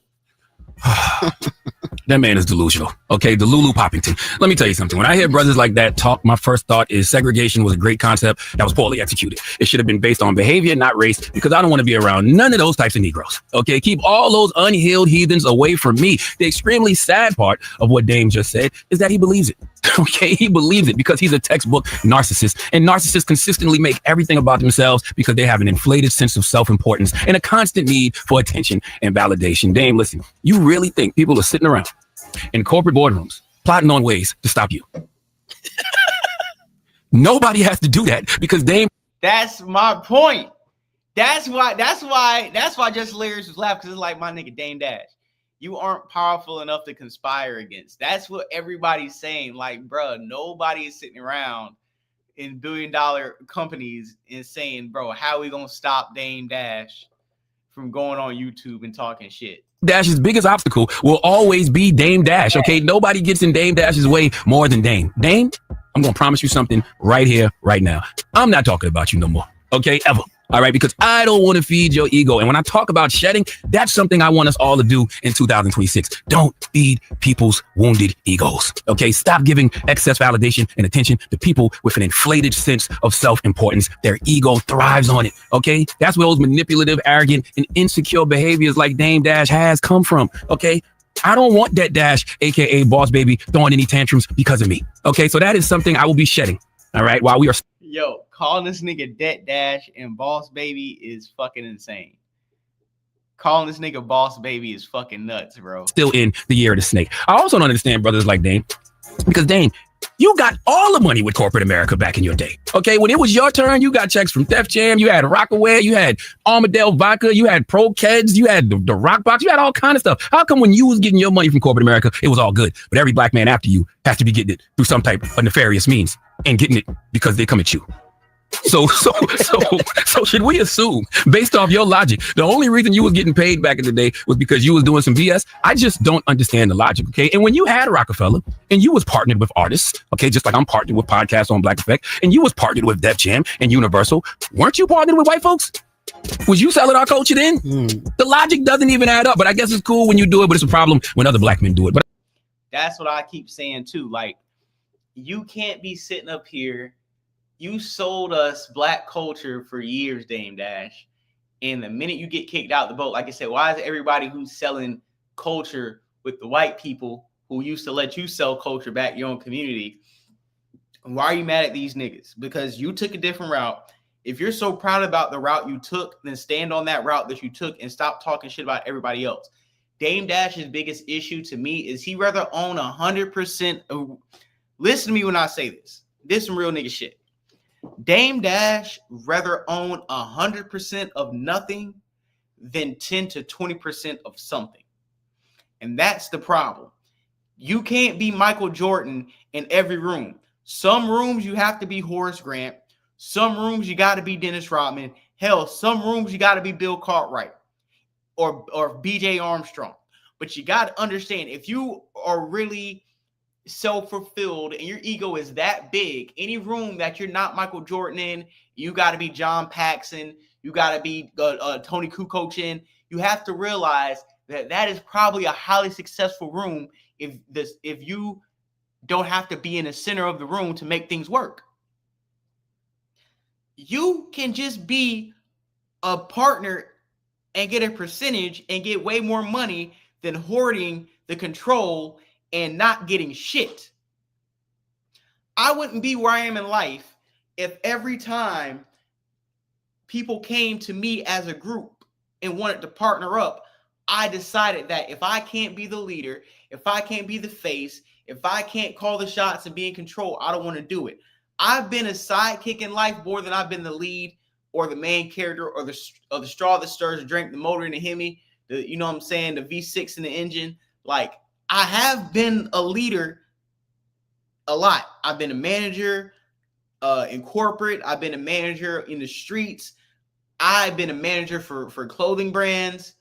That man is delusional. Okay, the Lulu Poppington. Let me tell you something. When I hear brothers like that talk, my first thought is segregation was a great concept that was poorly executed. It should have been based on behavior, not race, because I don't want to be around none of those types of Negroes. Okay, keep all those unhealed heathens away from me. The extremely sad part of what Dame just said is that he believes it. Okay, he believes it because he's a textbook narcissist, and narcissists consistently make everything about themselves because they have an inflated sense of self-importance and a constant need for attention and validation. Dame, listen, you really think people are sitting around in corporate boardrooms plotting on ways to stop you. Nobody has to do that because Dame. That's my point. That's why just Lyrics was laughing, because it's like, my nigga Dame Dash, you aren't powerful enough to conspire against. That's what everybody's saying. Like, bro, nobody is sitting around in billion-dollar companies and saying, bro, how are we gonna stop Dame Dash from going on YouTube and talking shit? Dash's biggest obstacle will always be Dame Dash. Okay, nobody gets in Dame Dash's way more than Dame. Dame, I'm gonna promise you something right here, right now. I'm not talking about you no more. Okay, ever. All right, because I don't want to feed your ego. And when I talk about shedding, that's something I want us all to do in 2026. Don't feed people's wounded egos. Okay, stop giving excess validation and attention to people with an inflated sense of self-importance. Their ego thrives on it. Okay, that's where those manipulative, arrogant, and insecure behaviors like Dame Dash has come from. Okay, I don't want that Dash, aka Boss Baby, throwing any tantrums because of me. Okay, so that is something I will be shedding. All right, while we are. Yo, calling this nigga Det Dash and Boss Baby is fucking insane. Calling this nigga Boss Baby is fucking nuts, bro. Still in the year of the snake. I also don't understand brothers like Dame, because Dame, you got all the money with corporate America back in your day. Okay, when it was your turn, you got checks from Def Jam, you had Rockaway, you had Armadale Vodka, you had Pro Keds, you had the Rock Box, you had all kind of stuff. How come when you was getting your money from corporate America, it was all good, but every black man after you has to be getting it through some type of nefarious means and getting it because they come at you? So should we assume, based off your logic, the only reason you was getting paid back in the day was because you was doing some BS? I just don't understand the logic, okay? And when you had Rockefeller and you was partnered with artists, okay, just like I'm partnered with podcasts on Black Effect, and you was partnered with Def Jam and Universal, weren't you partnered with white folks? Was you selling our culture then? The logic doesn't even add up, but I guess it's cool when you do it, but it's a problem when other black men do it. But that's what I keep saying too. Like, you can't be sitting up here. You sold us black culture for years, Dame Dash. And the minute you get kicked out the boat, like I said, why is everybody who's selling culture with the white people who used to let you sell culture back your own community? Why are you mad at these niggas? Because you took a different route. If you're so proud about the route you took, then stand on that route that you took and stop talking shit about everybody else. Dame Dash's biggest issue to me is he rather own 100% of, listen to me when I say this. This is some real nigga shit. Dame Dash rather own 100% of nothing than 10 to 20% of something. And that's the problem. You can't be Michael Jordan in every room. Some rooms you have to be Horace Grant. Some rooms you got to be Dennis Rodman. Hell, some rooms you got to be Bill Cartwright or BJ Armstrong. But you got to understand, if you are really self-fulfilled and your ego is that big, any room that you're not Michael Jordan in, you got to be John Paxson, you got to be Tony Kukoc in. You have to realize that that is probably a highly successful room if you don't have to be in the center of the room to make things work. You can just be a partner and get a percentage and get way more money than hoarding the control and not getting shit. I wouldn't be where I am in life if every time people came to me as a group and wanted to partner up, I decided that if I can't be the leader, if I can't be the face, if I can't call the shots and be in control, I don't want to do it. I've been a sidekick in life more than I've been the lead or the main character or the straw that stirs the drink, the motor in the Hemi, the, you know what I'm saying, the V6 in the engine. Like, I have been a leader a lot. I've been a manager in corporate. I've been a manager in the streets. I've been a manager for clothing brands.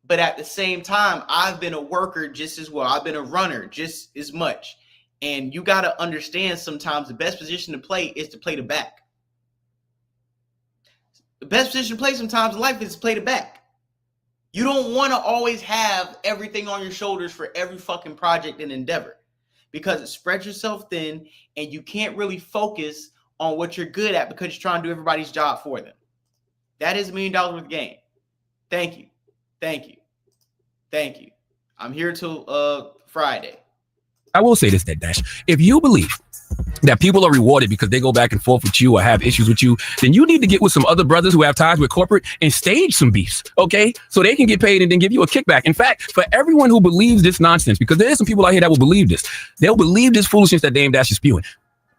But at the same time, I've been a worker just as well. I've been a runner just as much. And you got to understand sometimes the best position to play is to play the back. The best position to play sometimes in life is to play the back. You don't want to always have everything on your shoulders for every fucking project and endeavor, because it spreads yourself thin and you can't really focus on what you're good at because you're trying to do everybody's job for them. That is $1 million worth of game. Thank you. Thank you. Thank you. I'm here till Friday. I will say this, that Dash. If you believe that people are rewarded because they go back and forth with you or have issues with you, then you need to get with some other brothers who have ties with corporate and stage some beefs, okay? So they can get paid and then give you a kickback. In fact, for everyone who believes this nonsense, because there is some people out here that will believe this, they'll believe this foolishness that Dame Dash is spewing.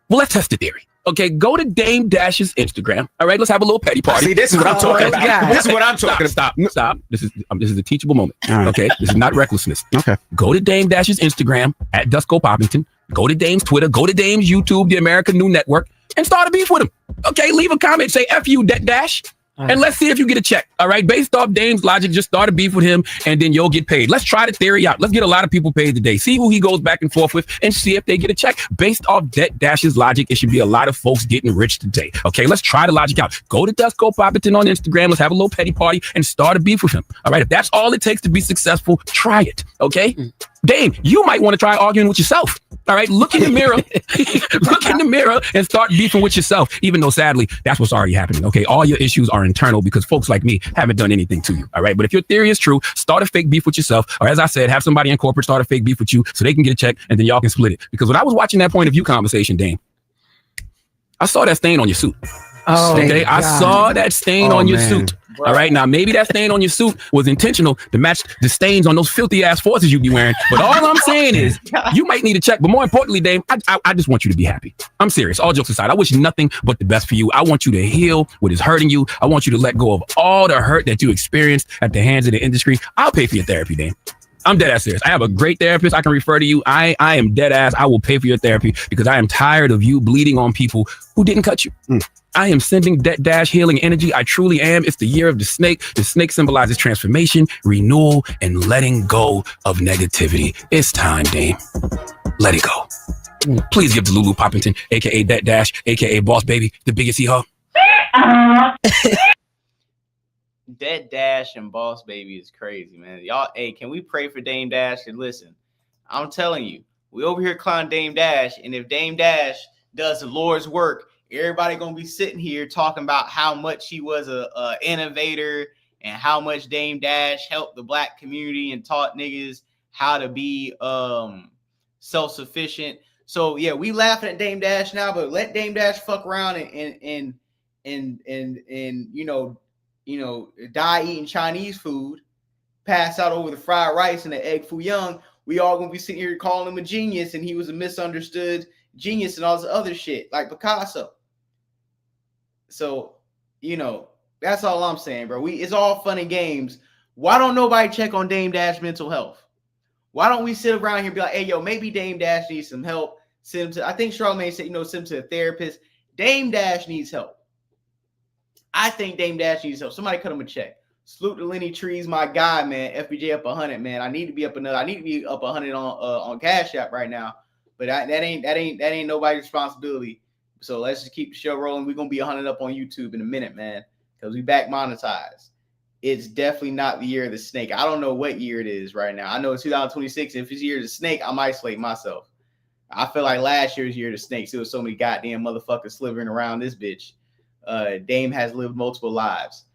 Well, let's test the theory. Okay, go to Dame Dash's Instagram. All right, let's have a little petty party. See, this is what I'm talking about. This is what I'm talking about. Stop. This is a teachable moment. Okay, this is not recklessness. Okay, go to Dame Dash's Instagram at Dusko Poppington. Go to Dame's Twitter. Go to Dame's YouTube, the American New Network, and start a beef with him. Okay, leave a comment, say F you, Dash. And let's see if you get a check. All right, based off Dame's logic, just start a beef with him and then you'll get paid. Let's try the theory out. Let's get a lot of people paid today. See who he goes back and forth with and see if they get a check. Based off Dash's logic, it should be a lot of folks getting rich today. Okay, let's try the logic out. Go to Dusko Poppington on Instagram. Let's have a little petty party and start a beef with him. All right, if that's all it takes to be successful, try it. Okay? Dame, you might want to try arguing with yourself. All right, look in the mirror. Look in the mirror and start beefing with yourself, even though sadly, that's what's already happening. Okay, all your issues are internal because folks like me haven't done anything to you. All right, but if your theory is true, start a fake beef with yourself. Or as I said, have somebody in corporate start a fake beef with you so they can get a check and then y'all can split it. Because when I was watching that point of view conversation, Dame, I saw that stain on your suit. Oh, okay, I saw that stain on your suit. All right, now maybe that stain on your suit was intentional to match the stains on those filthy ass forces you be wearing. But all I'm saying is you might need a check. But more importantly, Dame, I just want you to be happy. I'm serious. All jokes aside, I wish nothing but the best for you. I want you to heal what is hurting you. I want you to let go of all the hurt that you experienced at the hands of the industry. I'll pay for your therapy, Dame. I'm dead ass serious. I have a great therapist. I can refer to you. I am dead ass. I will pay for your therapy because I am tired of you bleeding on people who didn't cut you. I am sending Dash healing energy. I truly am. It's the year of the snake. The snake symbolizes transformation, renewal, and letting go of negativity. It's time, Dame. Let it go. Please give to Lulu Poppington, aka Dash, aka Boss Baby, the biggest hee-haw. That Dash and Boss Baby is crazy, man. Y'all, hey, can we pray for Dame Dash? And listen, I'm telling you, we over here clowning Dame Dash, and if Dame Dash does the Lord's work, everybody gonna be sitting here talking about how much he was a innovator and how much Dame Dash helped the black community and taught niggas how to be self-sufficient. So yeah, we laughing at Dame Dash now, but let Dame Dash fuck around and you know, die eating Chinese food, pass out over the fried rice and the egg foo young. We all gonna be sitting here calling him a genius, and he was a misunderstood genius and all this other shit like Picasso. So, you know, that's all I'm saying, bro. It's all fun and games. Why don't nobody check on Dame Dash mental health? Why don't we sit around here and be like, hey, yo, maybe Dame Dash needs some help. Send him to, I think Charlamagne said, send him to a therapist. Dame Dash needs help. I think Dame Dash needs help. Somebody cut him a check. Salute to Lenny Trees, my guy, man. FBJ up 100, man. I need to be up 100 on Cash App right now. But that ain't nobody's responsibility. So let's just keep the show rolling. We're gonna be 100 up on YouTube in a minute, man, because we back monetized. It's definitely not the year of the snake. I don't know what year it is right now. I know it's 2026. If it's year of the snake, I'm isolating myself. I feel like last year's year of the snakes, there was so many goddamn motherfuckers slithering around this bitch. Dame has lived multiple lives.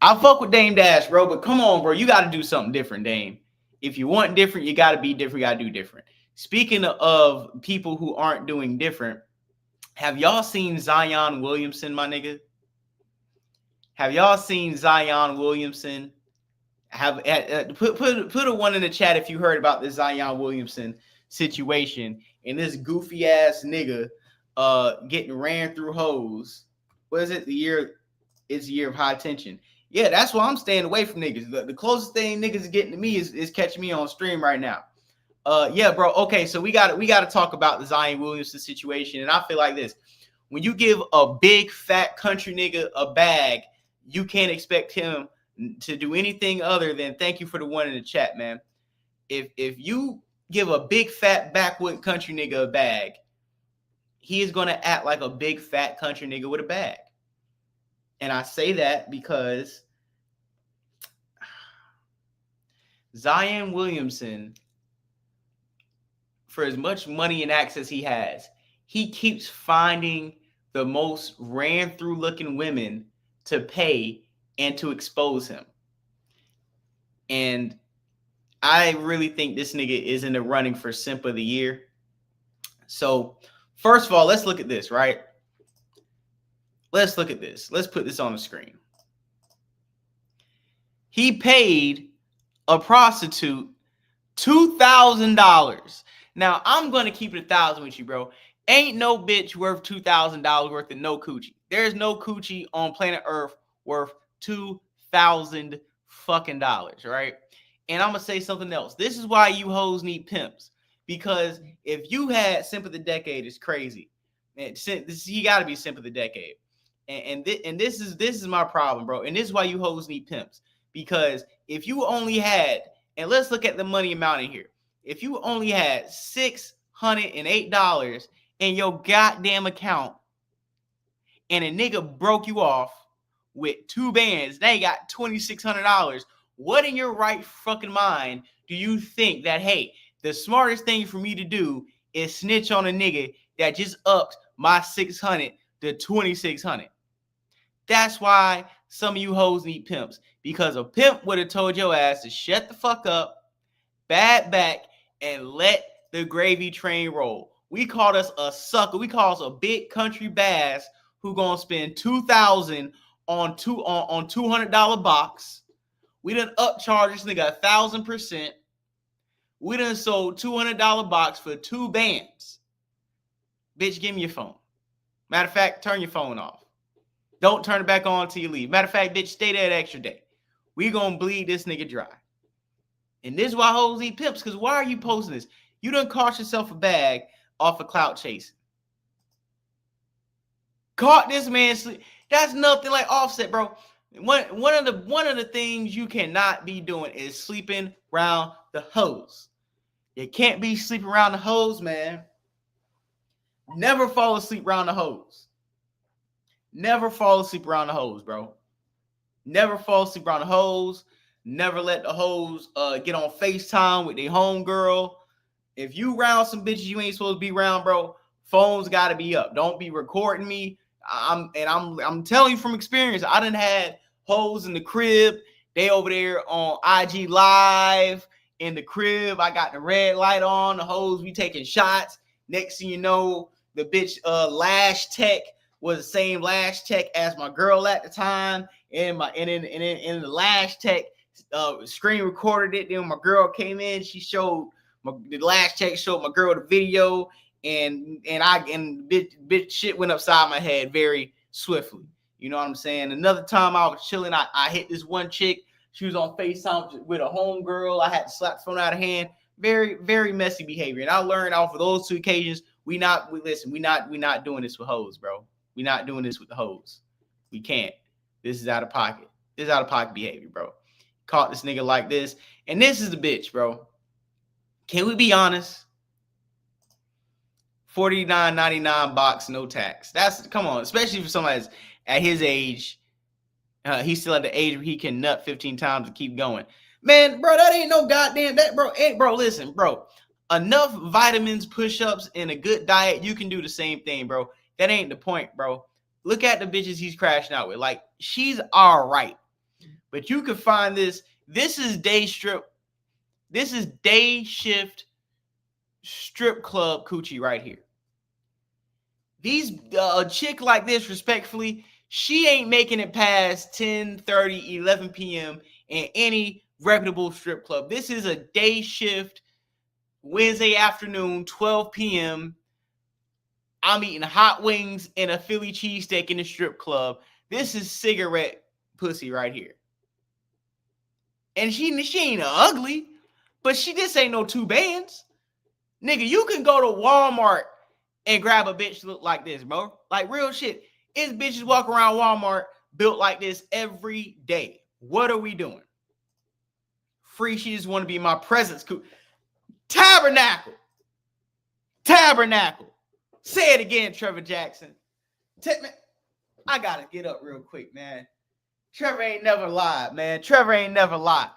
I fuck with Dame Dash, bro, but come on, bro. You got to do something different, Dame. If you want different, you got to be different. You got to do different. Speaking of people who aren't doing different, have y'all seen Zion Williamson, my nigga? Have y'all seen Zion Williamson? Put a one in the chat if you heard about this Zion Williamson situation and this goofy ass nigga getting ran through hoes. What is it? It's the year of high tension. Yeah, that's why I'm staying away from niggas. The closest thing niggas are getting to me is catching me on stream right now. Yeah, bro. Okay, so we got to talk about the Zion Williamson situation, and I feel like this: when you give a big fat country nigga a bag, you can't expect him to do anything other than thank you for the one in the chat, man. If you give a big fat backwood country nigga a bag, he is gonna act like a big fat country nigga with a bag. And I say that because Zion Williamson, for as much money and access he has, he keeps finding the most ran through looking women to pay and to expose him. And I really think this nigga is in the running for Simp of the Year. So, first of all, let's look at this, right? Let's look at this. Let's put this on the screen. He paid a prostitute $2,000. Now, I'm going to keep it 1,000 with you, bro. Ain't no bitch worth $2,000 worth of no coochie. There's no coochie on planet Earth worth $2,000 fucking dollars, right? And I'm going to say something else. This is why you hoes need pimps. Because if you had Simp of the Decade, it's crazy. And he got to be Simp of the Decade. And this is my problem, bro. And this is why you hoes need pimps. Because if you only had, and let's look at the money amount in here. If you only had $608 in your goddamn account, and a nigga broke you off with 2 bands, now you got $2,600. What in your right fucking mind do you think that, hey, the smartest thing for me to do is snitch on a nigga that just upped my $600 to $2,600? That's why some of you hoes need pimps. Because a pimp would have told your ass to shut the fuck up, bad back, and let the gravy train roll. We called us a sucker. We call us a big country bass who gonna spend $2,000 on $200 box. We done upcharge this nigga 1,000%. We done sold $200 box for 2 bands. Bitch, give me your phone. Matter of fact, turn your phone off. Don't turn it back on till you leave. Matter of fact, bitch, stay there an extra day. We gonna bleed this nigga dry. And this is why hoes eat pimps, because why are you posting this? You done cost yourself a bag off of clout chasing. Caught this man sleep. That's nothing like Offset, bro. One of the things you cannot be doing is sleeping around the hoes. You can't be sleeping around the hoes, man. Never fall asleep around the hoes. Never fall asleep around the hoes, bro. Never fall asleep around the hoes. Never let the hoes get on FaceTime with their homegirl. If you round some bitches you ain't supposed to be around, bro, phones gotta be up. Don't be recording me. I'm telling you from experience. I done had hoes in the crib. They over there on IG Live in the crib. I got the red light on. The hoes be taking shots. Next thing you know, the bitch lash tech was the same lash tech as my girl at the time. And the lash tech screen recorded it. Then when my girl came in, she showed the lash tech showed my girl the video, and bitch shit went upside my head very swiftly. You know what I'm saying? Another time I was chilling, I hit this one chick. She was on FaceTime with a homegirl. I had to slap the phone out of hand. Very, very messy behavior. And I learned off of those 2 occasions, we not doing this with hoes, bro. We not doing this with the hoes. We can't. This is out of pocket. This is out of pocket behavior, bro. Caught this nigga like this. And this is the bitch, bro. Can we be honest? $49.99 box, no tax. That's, come on, especially for somebody that's at his age. He's still at the age where he can nut 15 times to keep going. Man, bro, that ain't no goddamn that, bro. Hey, bro, listen, bro. Enough vitamins, push-ups, and a good diet, you can do the same thing, bro. That ain't the point, bro. Look at the bitches he's crashing out with. Like, she's all right. But you can find this. This is day shift strip club coochie right here. These a chick like this, respectfully, she ain't making it past 10:30, 11 p.m. in any reputable strip club. This is a day shift, Wednesday afternoon, 12 p.m. I'm eating hot wings and a Philly cheesesteak in the strip club. This is cigarette pussy right here. And she ain't ugly, but this ain't no 2 bands. Nigga, you can go to Walmart and grab a bitch look like this, bro. Like, real shit. It's bitches walk around Walmart built like this every day. What are we doing? Free, she just want to be my presence. Tabernacle. Say it again, Trevor Jackson. I got to get up real quick, man. Trevor ain't never lied, man. Trevor ain't never lied.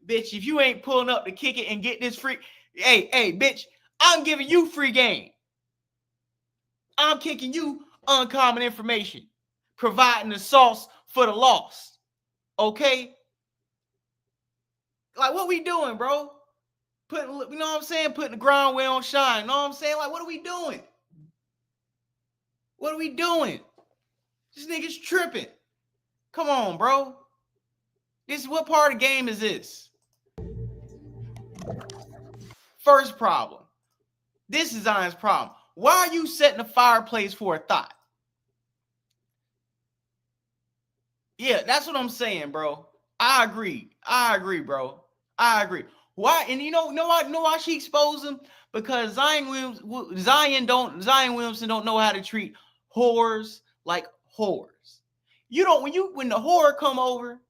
Bitch, if you ain't pulling up to kick it and get this free... Hey, bitch, I'm giving you free game. I'm kicking you uncommon information. Providing the sauce for the loss. Okay? Like, what we doing, bro? Putting, you know what I'm saying? Putting the ground where it don't shine. You know what I'm saying? Like, what are we doing? What are we doing? This nigga's tripping. Come on, bro. What part of the game is this? First problem. This is Zion's problem. Why are you setting a fireplace for a thought? Yeah, that's what I'm saying, bro. I agree, bro. I agree. Why? And you know why she exposed him? Because Zion Williamson don't know how to treat whores like whores. You don't when the whore come over,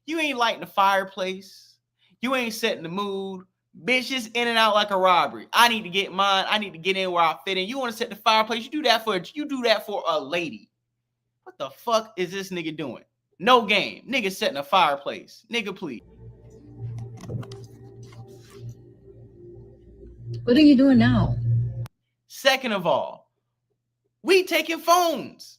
you ain't lighting the fireplace. You ain't setting the mood. Bitch, just in and out like a robbery. I need to get mine. I need to get in where I fit in. You want to set the fireplace? You do that for a lady. What the fuck is this nigga doing? No game. Nigga setting a fireplace. Nigga, please. What are you doing now? Second of all, we taking phones.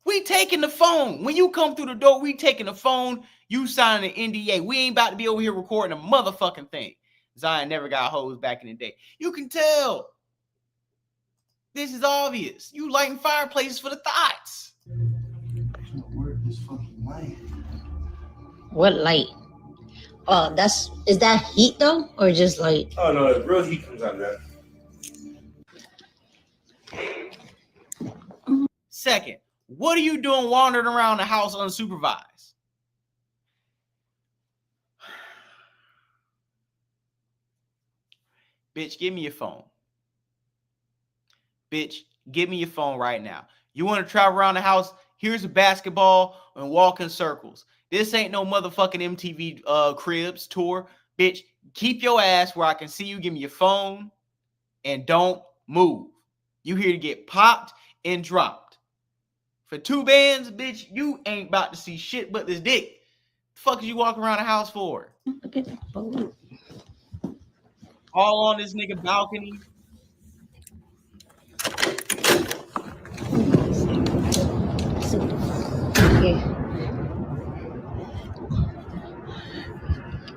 We taking the phone. When you come through the door, we taking the phone. You signing an NDA. We ain't about to be over here recording a motherfucking thing. Zion never got hoes back in the day. You can tell. This is obvious. You lighting fireplaces for the thoughts. What light? Oh, is that heat though, or just light? Oh no, the real heat comes out of that. Second, what are you doing wandering around the house unsupervised? Bitch, give me your phone. Bitch, give me your phone right now. You want to travel around the house? Here's a basketball and walk in circles. This ain't no motherfucking MTV Cribs tour. Bitch, keep your ass where I can see you. Give me your phone and don't move. You here to get popped and dropped. For 2 bands, bitch, you ain't about to see shit but this dick. The fuck is you walking around the house for? All on this nigga balcony. Okay.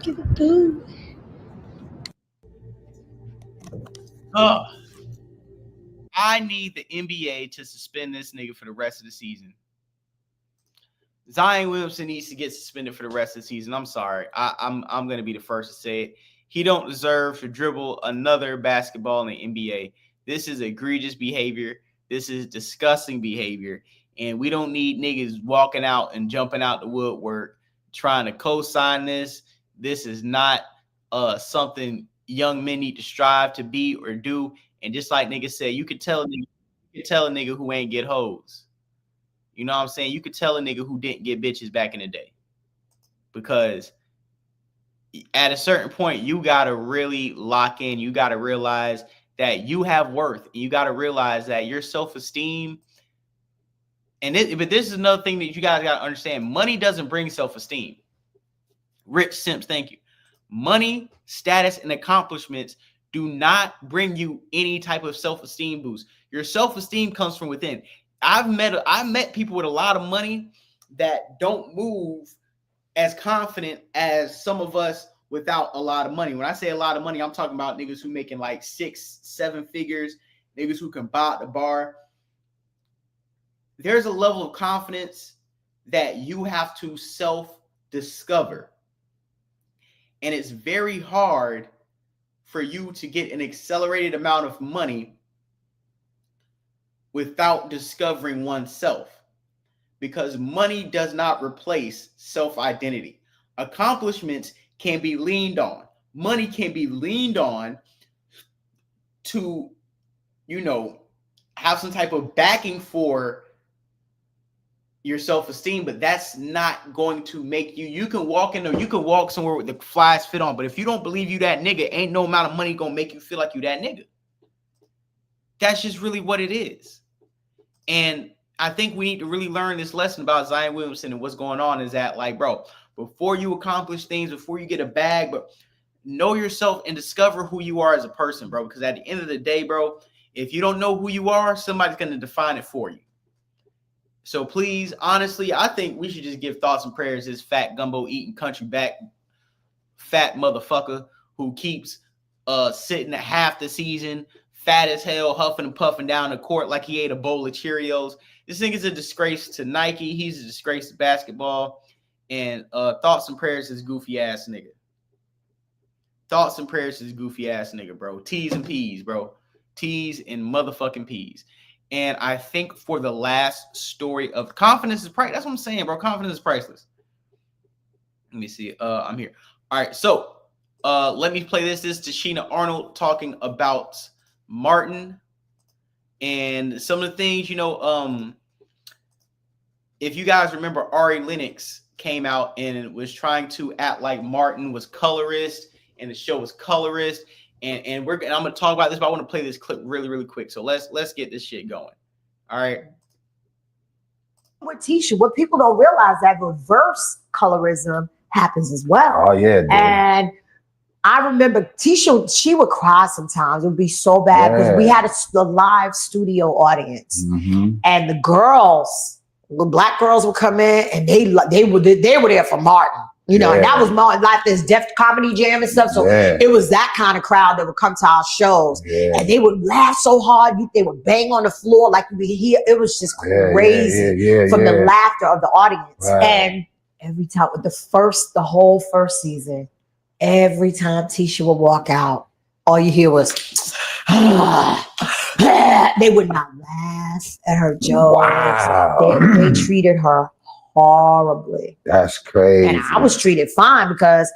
Give it boo. I need the NBA to suspend this nigga for the rest of the season. Zion Williamson needs to get suspended for the rest of the season. I'm sorry. I'm going to be the first to say it. He don't deserve to dribble another basketball in the NBA. This is egregious behavior. This is disgusting behavior. And we don't need niggas walking out and jumping out the woodwork trying to co-sign this. This is not something young men need to strive to be or do. And just like niggas say, you could tell a nigga who ain't get hoes. You know what I'm saying? You could tell a nigga who didn't get bitches back in the day. Because at a certain point, you got to really lock in. You got to realize that you have worth. You got to realize that your self-esteem. But this is another thing that you guys got to understand. Money doesn't bring self-esteem. Rich Simps, thank you. Money, status, and accomplishments do not bring you any type of self-esteem boost. Your self-esteem comes from within. I've met people with a lot of money that don't move as confident as some of us without a lot of money. When I say a lot of money, I'm talking about niggas who making like 6-7 figures, niggas who can buy at the bar. There's a level of confidence that you have to self-discover. And it's very hard for you to get an accelerated amount of money without discovering oneself, because money does not replace self-identity. Accomplishments can be leaned on. Money can be leaned on to, have some type of backing for your self-esteem, but that's not going to make you. You can walk somewhere with the flies fit on, but if you don't believe you that nigga, ain't no amount of money gonna make you feel like you that nigga. That's just really what it is. And I think we need to really learn this lesson about Zion Williamson and what's going on is that, like, bro, before you accomplish things, before you get a bag, but know yourself and discover who you are as a person, bro. Because at the end of the day, bro, if you don't know who you are, somebody's going to define it for you. So please, honestly, I think we should just give thoughts and prayers this fat gumbo eating country back fat motherfucker who keeps sitting at half the season, fat as hell, huffing and puffing down the court like he ate a bowl of Cheerios. This nigga's a disgrace to Nike. He's a disgrace to basketball. And thoughts and prayers to this goofy ass nigga. Thoughts and prayers to this goofy ass nigga, bro. T's and P's, bro. T's and motherfucking P's. And I think for the last story of confidence is priceless. That's what I'm saying, bro. Confidence is priceless. Let me see. I'm here. All right. So let me play this. This is Tashina Arnold talking about Martin and some of the things, you know, if you guys remember, Ari Lennox came out and was trying to act like Martin was colorist and the show was colorist. And I'm going to talk about this, but I want to play this clip really, really quick. So let's get this shit going. All right. With Tisha, what people don't realize that reverse colorism happens as well. Oh yeah, dude. And I remember Tisha, she would cry sometimes. It would be so bad because we had a live studio audience, and the girls, the black girls would come in, and they were there for Martin. You know, and that was Martin, like this Def Comedy Jam and stuff. So it was that kind of crowd that would come to our shows, and they would laugh so hard, they would bang on the floor like you could hear. It was just crazy from the laughter of the audience. And every time, the whole first season, every time Tisha would walk out, all you hear was, they would not laugh at her jokes. Wow. They treated her horribly. That's crazy. And I was treated fine because.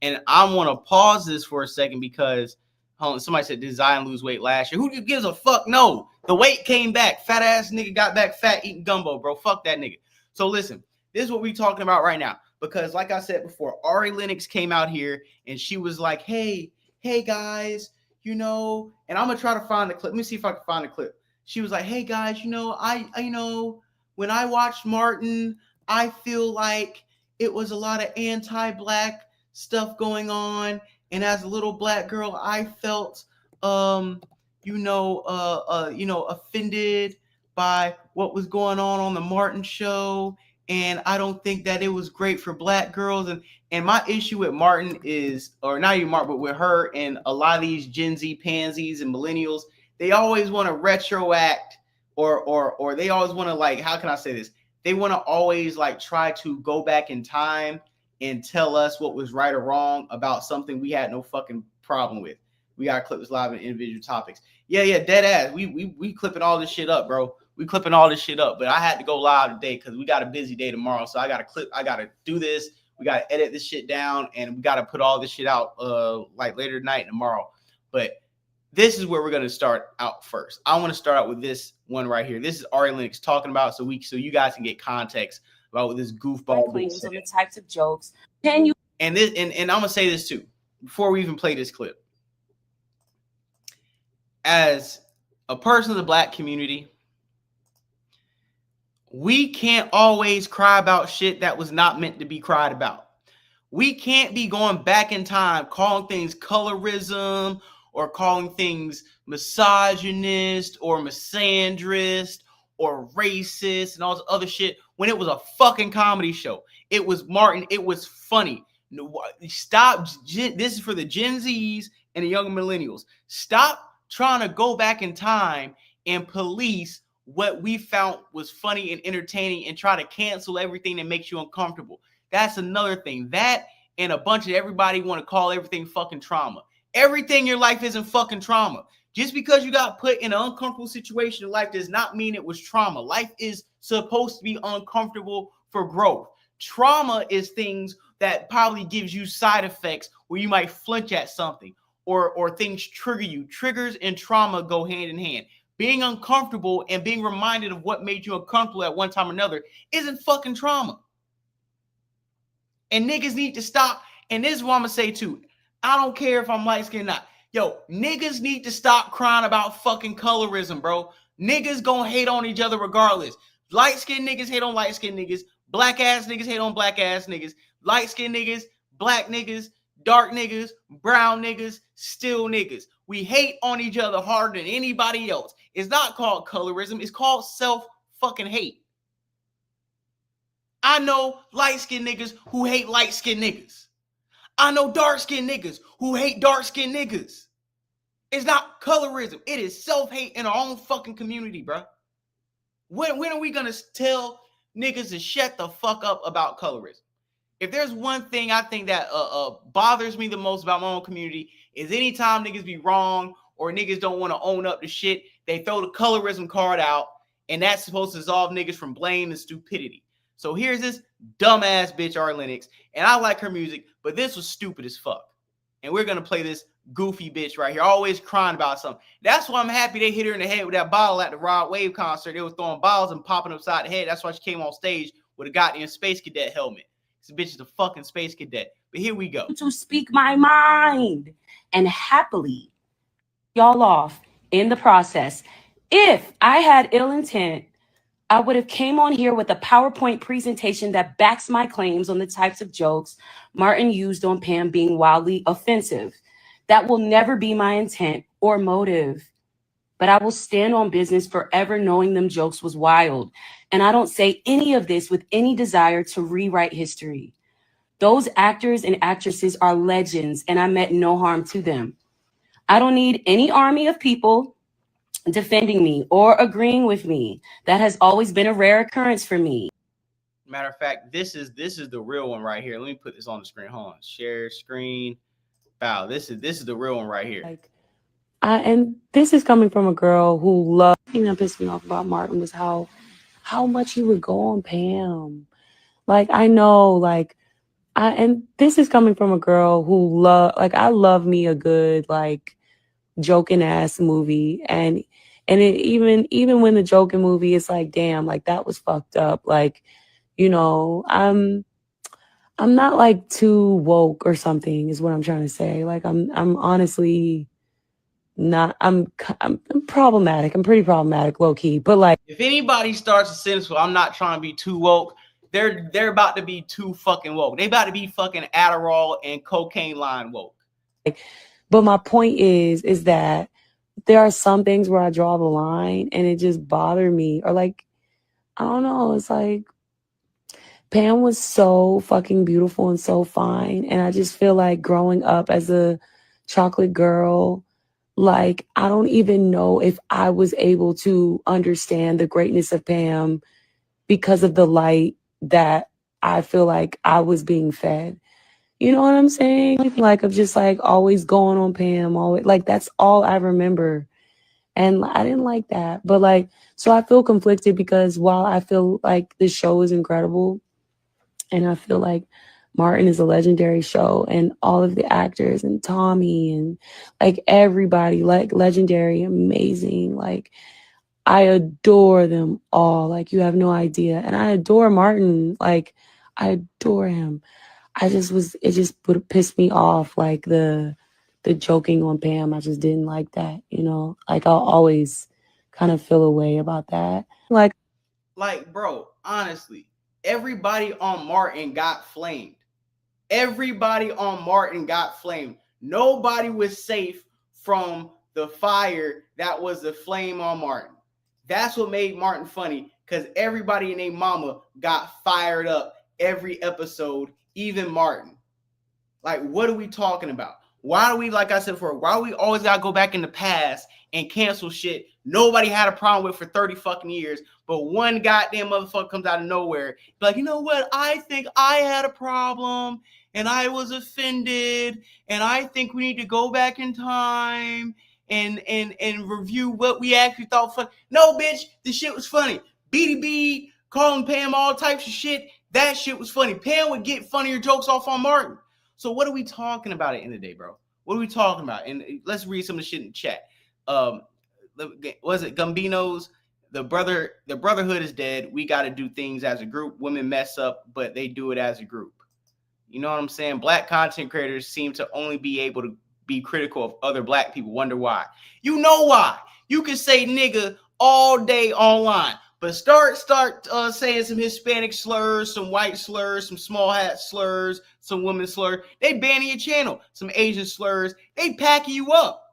And I want to pause this for a second because somebody said, did Zion lose weight last year? Who gives a fuck? No, the weight came back. Fat ass nigga got back fat eating gumbo, bro. Fuck that nigga. So listen, this is what we talking about right now. Because like I said before, Ari Lennox came out here and she was like, hey guys, you know, and I'm gonna try to find the clip. Let me see if I can find the clip. She was like, hey guys, you know, I when I watched Martin, I feel like it was a lot of anti-black stuff going on. And as a little black girl, I felt, offended by what was going on the Martin show. And I don't think that it was great for black girls. And my issue with Martin is, or not even Martin, but with her and a lot of these Gen Z pansies and millennials, they always want to retroact or they always want to, like, how can I say this? They want to always like try to go back in time and tell us what was right or wrong about something we had no fucking problem with. We got clips live in individual topics. Yeah, dead ass. We clipping all this shit up, bro. We clipping all this shit up. But I had to go live today because we got a busy day tomorrow. So I got to do this. We got to edit this shit down and we got to put all this shit out like later tonight and tomorrow. But this is where we're going to start out first. I want to start out with this one right here. This is Ari Lennox talking about so you guys can get context about what this goofball claims on the types of jokes. Can you and I'm gonna say this too before we even play this clip. As a person of the black community, we can't always cry about shit that was not meant to be cried about. We can't be going back in time calling things colorism or calling things misogynist or misandrist or racist and all this other shit when it was a fucking comedy show. It was Martin. It was funny. Stop. This is for the Gen Zs and the young millennials. Stop trying to go back in time and police what we found was funny and entertaining and try to cancel everything that makes you uncomfortable. That's another thing. That and a bunch of everybody want to call everything fucking trauma. Everything in your life isn't fucking trauma. Just because you got put in an uncomfortable situation in life does not mean it was trauma. Life is supposed to be uncomfortable for growth. Trauma is things that probably gives you side effects where you might flinch at something or things trigger you. Triggers and trauma go hand in hand. Being uncomfortable and being reminded of what made you uncomfortable at one time or another isn't fucking trauma. And niggas need to stop. And this is what I'm going to say too. I don't care if I'm light-skinned or not. Yo, niggas need to stop crying about fucking colorism, bro. Niggas gonna hate on each other regardless. Light-skinned niggas hate on light-skinned niggas. Black-ass niggas hate on black-ass niggas. Light-skinned niggas, black niggas, dark niggas, brown niggas, still niggas. We hate on each other harder than anybody else. It's not called colorism. It's called self-fucking-hate. I know light-skinned niggas who hate light-skinned niggas. I know dark-skinned niggas who hate dark-skinned niggas. It's not colorism. It is self-hate in our own fucking community, bro. When are we gonna tell niggas to shut the fuck up about colorism? If there's one thing I think that bothers me the most about my own community is anytime niggas be wrong or niggas don't want to own up to shit, they throw the colorism card out, and that's supposed to absolve niggas from blame and stupidity. So here's this dumbass bitch, R. Lennox, and I like her music, but this was stupid as fuck. And we're gonna play this goofy bitch right here, always crying about something. That's why I'm happy they hit her in the head with that bottle at the Rod Wave concert. They were throwing bottles and popping upside the head. That's why she came on stage with a goddamn space cadet helmet. This bitch is a fucking space cadet. But here we go. To speak my mind and happily y'all off in the process. If I had ill intent, I would have came on here with a PowerPoint presentation that backs my claims on the types of jokes Martin used on Pam being wildly offensive. That will never be my intent or motive. But I will stand on business forever knowing them jokes was wild. And I don't say any of this with any desire to rewrite history. Those actors and actresses are legends, and I meant no harm to them. I don't need any army of people defending me or agreeing with me. That has always been a rare occurrence for me. Matter of fact, this is the real one right here. Let me put this on the screen. Hold on. Share screen. Wow, this is the real one right here. And this is coming from a girl who loved. The thing that pissed me off about Martin was how much he would go on Pam. Like, I know, like, and this is coming from a girl who I love me a good, like, joking ass movie. And it even when the joking movie is like, damn, like, that was fucked up. Like, you know, I'm not like too woke or something is what I'm trying to say. Like, I'm honestly not, I'm problematic. I'm pretty problematic, low key. But like, if anybody starts a sentence where I'm not trying to be too woke, they're about to be too fucking woke. They about to be fucking Adderall and cocaine line woke. But my point is that there are some things where I draw the line and it just bothered me. Or like, I don't know, it's like Pam was so fucking beautiful and so fine. And I just feel like growing up as a chocolate girl, like, I don't even know if I was able to understand the greatness of Pam because of the light that I feel like I was being fed. You know what I'm saying? Like, of just like always going on Pam, always, like, that's all I remember. And I didn't like that. But like, so I feel conflicted because while I feel like this show is incredible and I feel like Martin is a legendary show and all of the actors and Tommy and like everybody, like, legendary, amazing. Like, I adore them all. Like, you have no idea. And I adore Martin. Like, I adore him. It just would piss me off. Like the joking on Pam. I just didn't like that, you know? Like, I'll always kind of feel a way about that. Like, bro, honestly, everybody on Martin got flamed. Everybody on Martin got flamed. Nobody was safe from the fire that was the flame on Martin. That's what made Martin funny, because everybody and their mama got fired up every episode, even Martin. Like, what are we talking about? Why do we, like I said before, why do we always gotta go back in the past and cancel shit nobody had a problem with for 30 fucking years, but one goddamn motherfucker comes out of nowhere, like, you know what, I think I had a problem and I was offended and I think we need to go back in time and review what we actually thought funny. No, bitch, this shit was funny. BDB calling Pam all types of shit, that shit was funny. Pam would get funnier jokes off on Martin. So what are we talking about at the end of the day, bro? What are we talking about? And let's read some of the shit in the chat. Was it Gumbinos? The brotherhood is dead. We got to do things as a group. Women mess up, but they do it as a group. You know what I'm saying? Black content creators seem to only be able to be critical of other black people. Wonder why? You know why? You can say nigga all day online, but start saying some Hispanic slurs, some white slurs, some small hat slurs, some women slurs. They banning your channel. Some Asian slurs. They packing you up.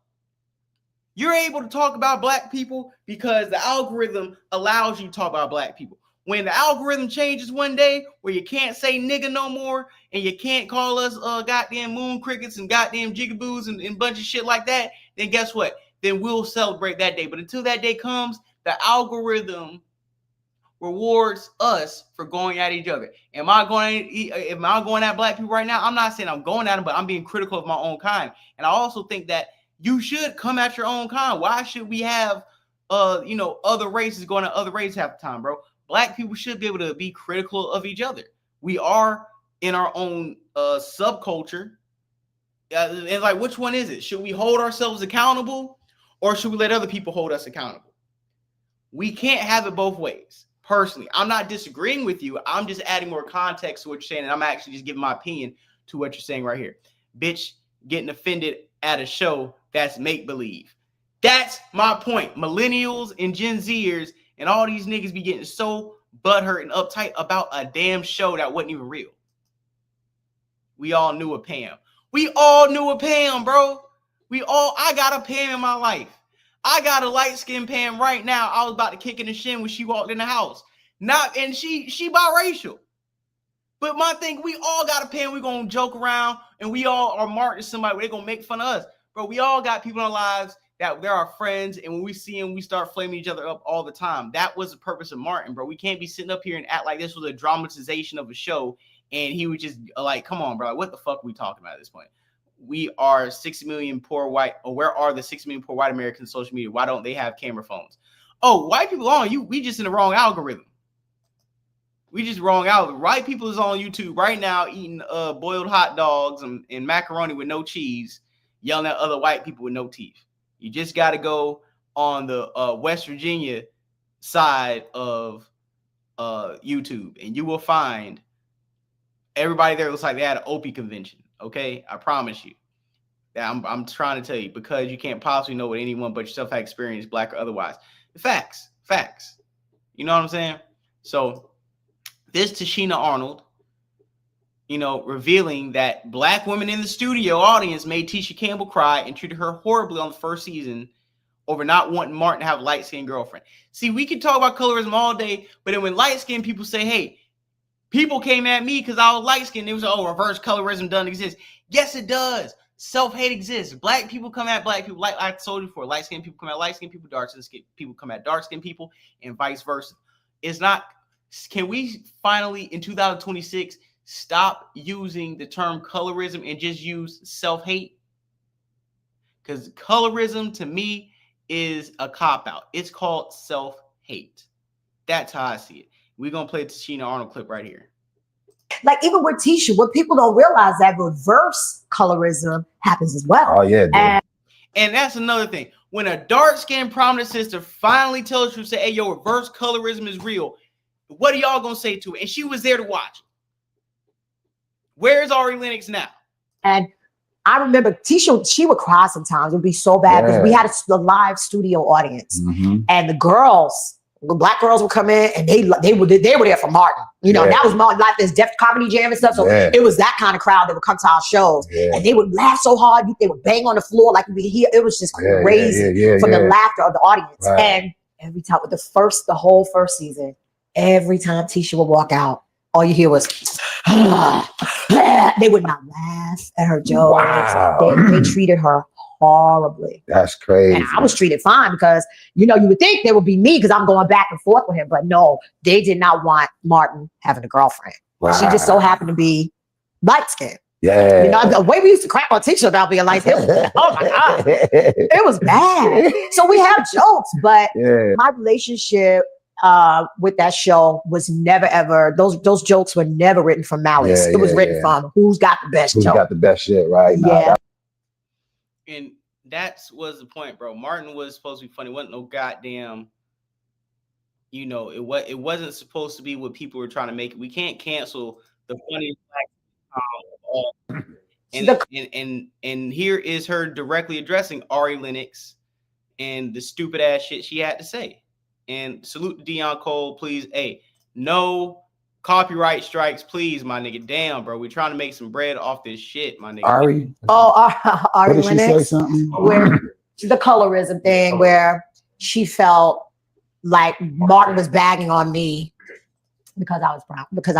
You're able to talk about black people because the algorithm allows you to talk about black people. when the algorithm changes one day where you can't say nigga no more and you can't call us goddamn moon crickets and goddamn jigaboos and a bunch of shit like that, then guess what? Then we'll celebrate that day. But until that day comes, the algorithm rewards us for going at each other. Am I going at black people right now? I'm not saying I'm going at them, but I'm being critical of my own kind. And I also think that you should come at your own kind. Why should we have other races going at other races half the time, bro? Black people should be able to be critical of each other. We are in our own subculture. And like, which one is it? Should we hold ourselves accountable or should we let other people hold us accountable? We can't have it both ways. Personally, I'm not disagreeing with you. I'm just adding more context to what you're saying. And I'm actually just giving my opinion to what you're saying right here. Bitch getting offended at a show that's make-believe. That's my point. Millennials and Gen Zers and all these niggas be getting so butthurt and uptight about a damn show that wasn't even real. We all knew a Pam. We all knew a Pam, bro. I got a Pam in my life. I got a light-skinned Pam right now. I was about to kick in the shin when she walked in the house. And she biracial. But my thing, we all got a Pam. We gonna joke around and we all are marked as somebody where they gonna make fun of us. Bro, we all got people in our lives that they're our friends, and when we see them, we start flaming each other up all the time. That was the purpose of Martin, bro. We can't be sitting up here and act like this was a dramatization of a show, and he was just like, come on, bro, what the fuck are we talking about at this point? We are 6 million poor white, or where are the 6 million poor white Americans on social media? Why don't they have camera phones? Oh, white people on you, we just in the wrong algorithm. We just wrong algorithm. White people is on YouTube right now eating boiled hot dogs and macaroni with no cheese, yelling at other white people with no teeth. You just got to go on the West Virginia side of YouTube, and you will find everybody there looks like they had an Opie convention. Okay, I promise you. That I'm trying to tell you, because you can't possibly know what anyone but yourself had experienced, black or otherwise. Facts. You know what I'm saying? So this Tashina Arnold, revealing that black women in the studio audience made Tisha Campbell cry and treated her horribly on the first season over not wanting Martin to have a light-skinned girlfriend. See, we can talk about colorism all day, but then when light-skinned people say, hey, people came at me because I was light-skinned, it was, oh, reverse colorism doesn't exist. Yes, it does. Self-hate exists. Black people come at black people, like I told you before. Light-skinned people come at light-skinned people, dark-skinned people come at dark-skinned people, and vice versa. It's not, can we finally, in 2026, stop using the term colorism and just use self-hate? Because colorism, to me, is a cop-out. It's called self-hate. That's how I see it. We're going to play the Tashina Arnold clip right here. Like, even with Tisha, what people don't realize that reverse colorism happens as well. Oh, yeah. And that's another thing. When a dark-skinned prominent sister finally tells you, say, hey, yo, reverse colorism is real, what are y'all going to say to it? And she was there to watch it. Where's Ari Lennox now? And I remember Tisha, she would cry sometimes. It would be so bad because we had a live studio audience. And the girls, the black girls would come in and they were there for Martin. That was Martin, like this Def Comedy Jam and stuff. So it was that kind of crowd that would come to our shows. And they would laugh so hard, they would bang on the floor like we hear. It was just crazy from the laughter of the audience. And every time, with the whole first season, every time Tisha would walk out, all you hear was, they would not laugh at her jokes. Wow. They treated her horribly. That's crazy. And I was treated fine because, you would think there would be me because I'm going back and forth with him. But no, they did not want Martin having a girlfriend. Wow. She just so happened to be light-skinned. Yeah. The way we used to crap on Tisha about being light-skinned, oh my God. It was bad. So we have jokes, but my relationship with that show was never ever, those jokes were never written from malice. It was written from who's got the best joke. Who's got the best shit, right? And that was the point, bro. Martin was supposed to be funny. It wasn't no goddamn, it wasn't supposed to be what people were trying to make it. We can't cancel the funniest and here is her directly addressing Ari Lennox and the stupid ass shit she had to say. And salute to Dion Cole, please. Hey, no copyright strikes, please, my nigga. Damn, bro. We're trying to make some bread off this shit, my nigga. Ari? Ari Lennox. Did she say something? Where the colorism thing, where she felt like Martin was bagging on me because I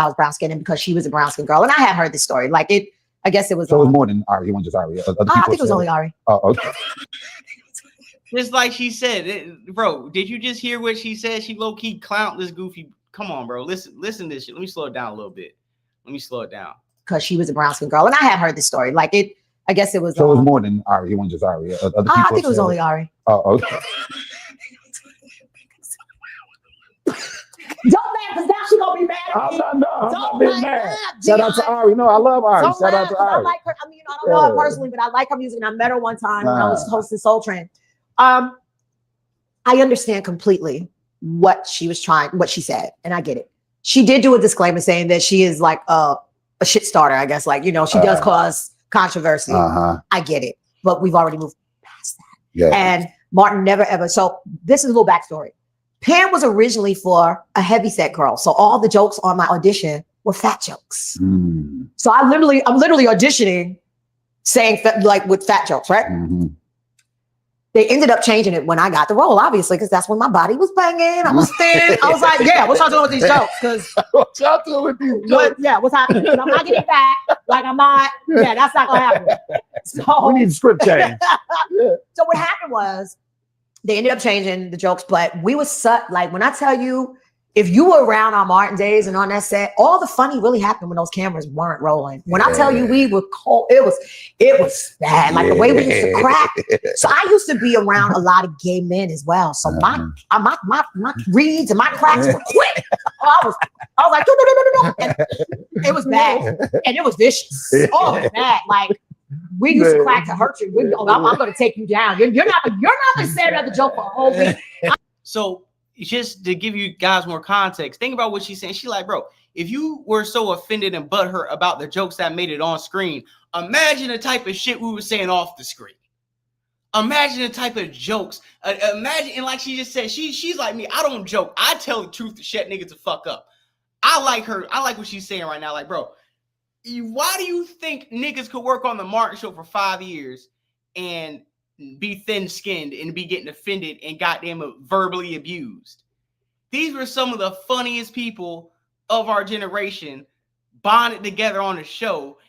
was brown skinned and because she was a brown skinned girl. And I had heard this story. Like it, I guess it was. So it was more than Ari. It wasn't just Ari. I think it was only Ari. Oh, okay. Just like she said, bro. Did you just hear what she said? She low key clowned this goofy. Come on, bro. Listen to this shit. Let me slow it down a little bit. Let me slow it down. Because she was a brown skinned girl, and I had heard this story. Like it, I guess it was. So it was more than Ari. It wasn't just Ari. I think it was only Ari. Oh, okay. Don't laugh, because now she gonna be mad at me. I'm not being mad. Laugh, Shout out to Ari. No, I love Ari. Don't Shout laugh, out to 'cause I Ari. like her. I mean, I don't know her personally, but I like her music, and I met her one time when I was hosting Soul Train. I understand completely what she said, and I get it. She did do a disclaimer saying that she is like a shit starter, I guess. Like, she does cause controversy. I get it, but we've already moved past that. Yeah. And Martin never ever. So this is a little backstory. Pam was originally for a heavyset girl, so all the jokes on my audition were fat jokes. So I'm literally auditioning, saying with fat jokes, right? They ended up changing it when I got the role, obviously, because that's when my body was banging. I was thin. I was like, yeah, what y'all doing with these jokes? Because what y'all doing with these jokes? What's happening? 'Cause I'm not getting fat. Like I'm not. Yeah, that's not gonna happen. So we need script change. So what happened was they ended up changing the jokes, but we was like when I tell you, if you were around on Martin days and on that set, all the funny really happened when those cameras weren't rolling. When I tell you we were cold, it was bad. Like the way we used to crack. So I used to be around a lot of gay men as well. So my reads and my cracks were quick. I was like, no. And it was bad. And it was vicious. Oh, it was bad. Like we used to crack to hurt you. I'm gonna take you down. You're not gonna say another joke for a whole week. So just to give you guys more context, think about what she's saying. She's like, bro, if you were so offended and butthurt about the jokes that made it on screen, imagine the type of shit we were saying off the screen. Imagine the type of jokes. Imagine, and like she just said, she's like me. I don't joke. I tell the truth to shut niggas to fuck up. I like her. I like what she's saying right now. Like, bro, why do you think niggas could work on the Martin show for 5 years and be thin-skinned and be getting offended and goddamn verbally abused? These were some of the funniest people of our generation bonded together on the show.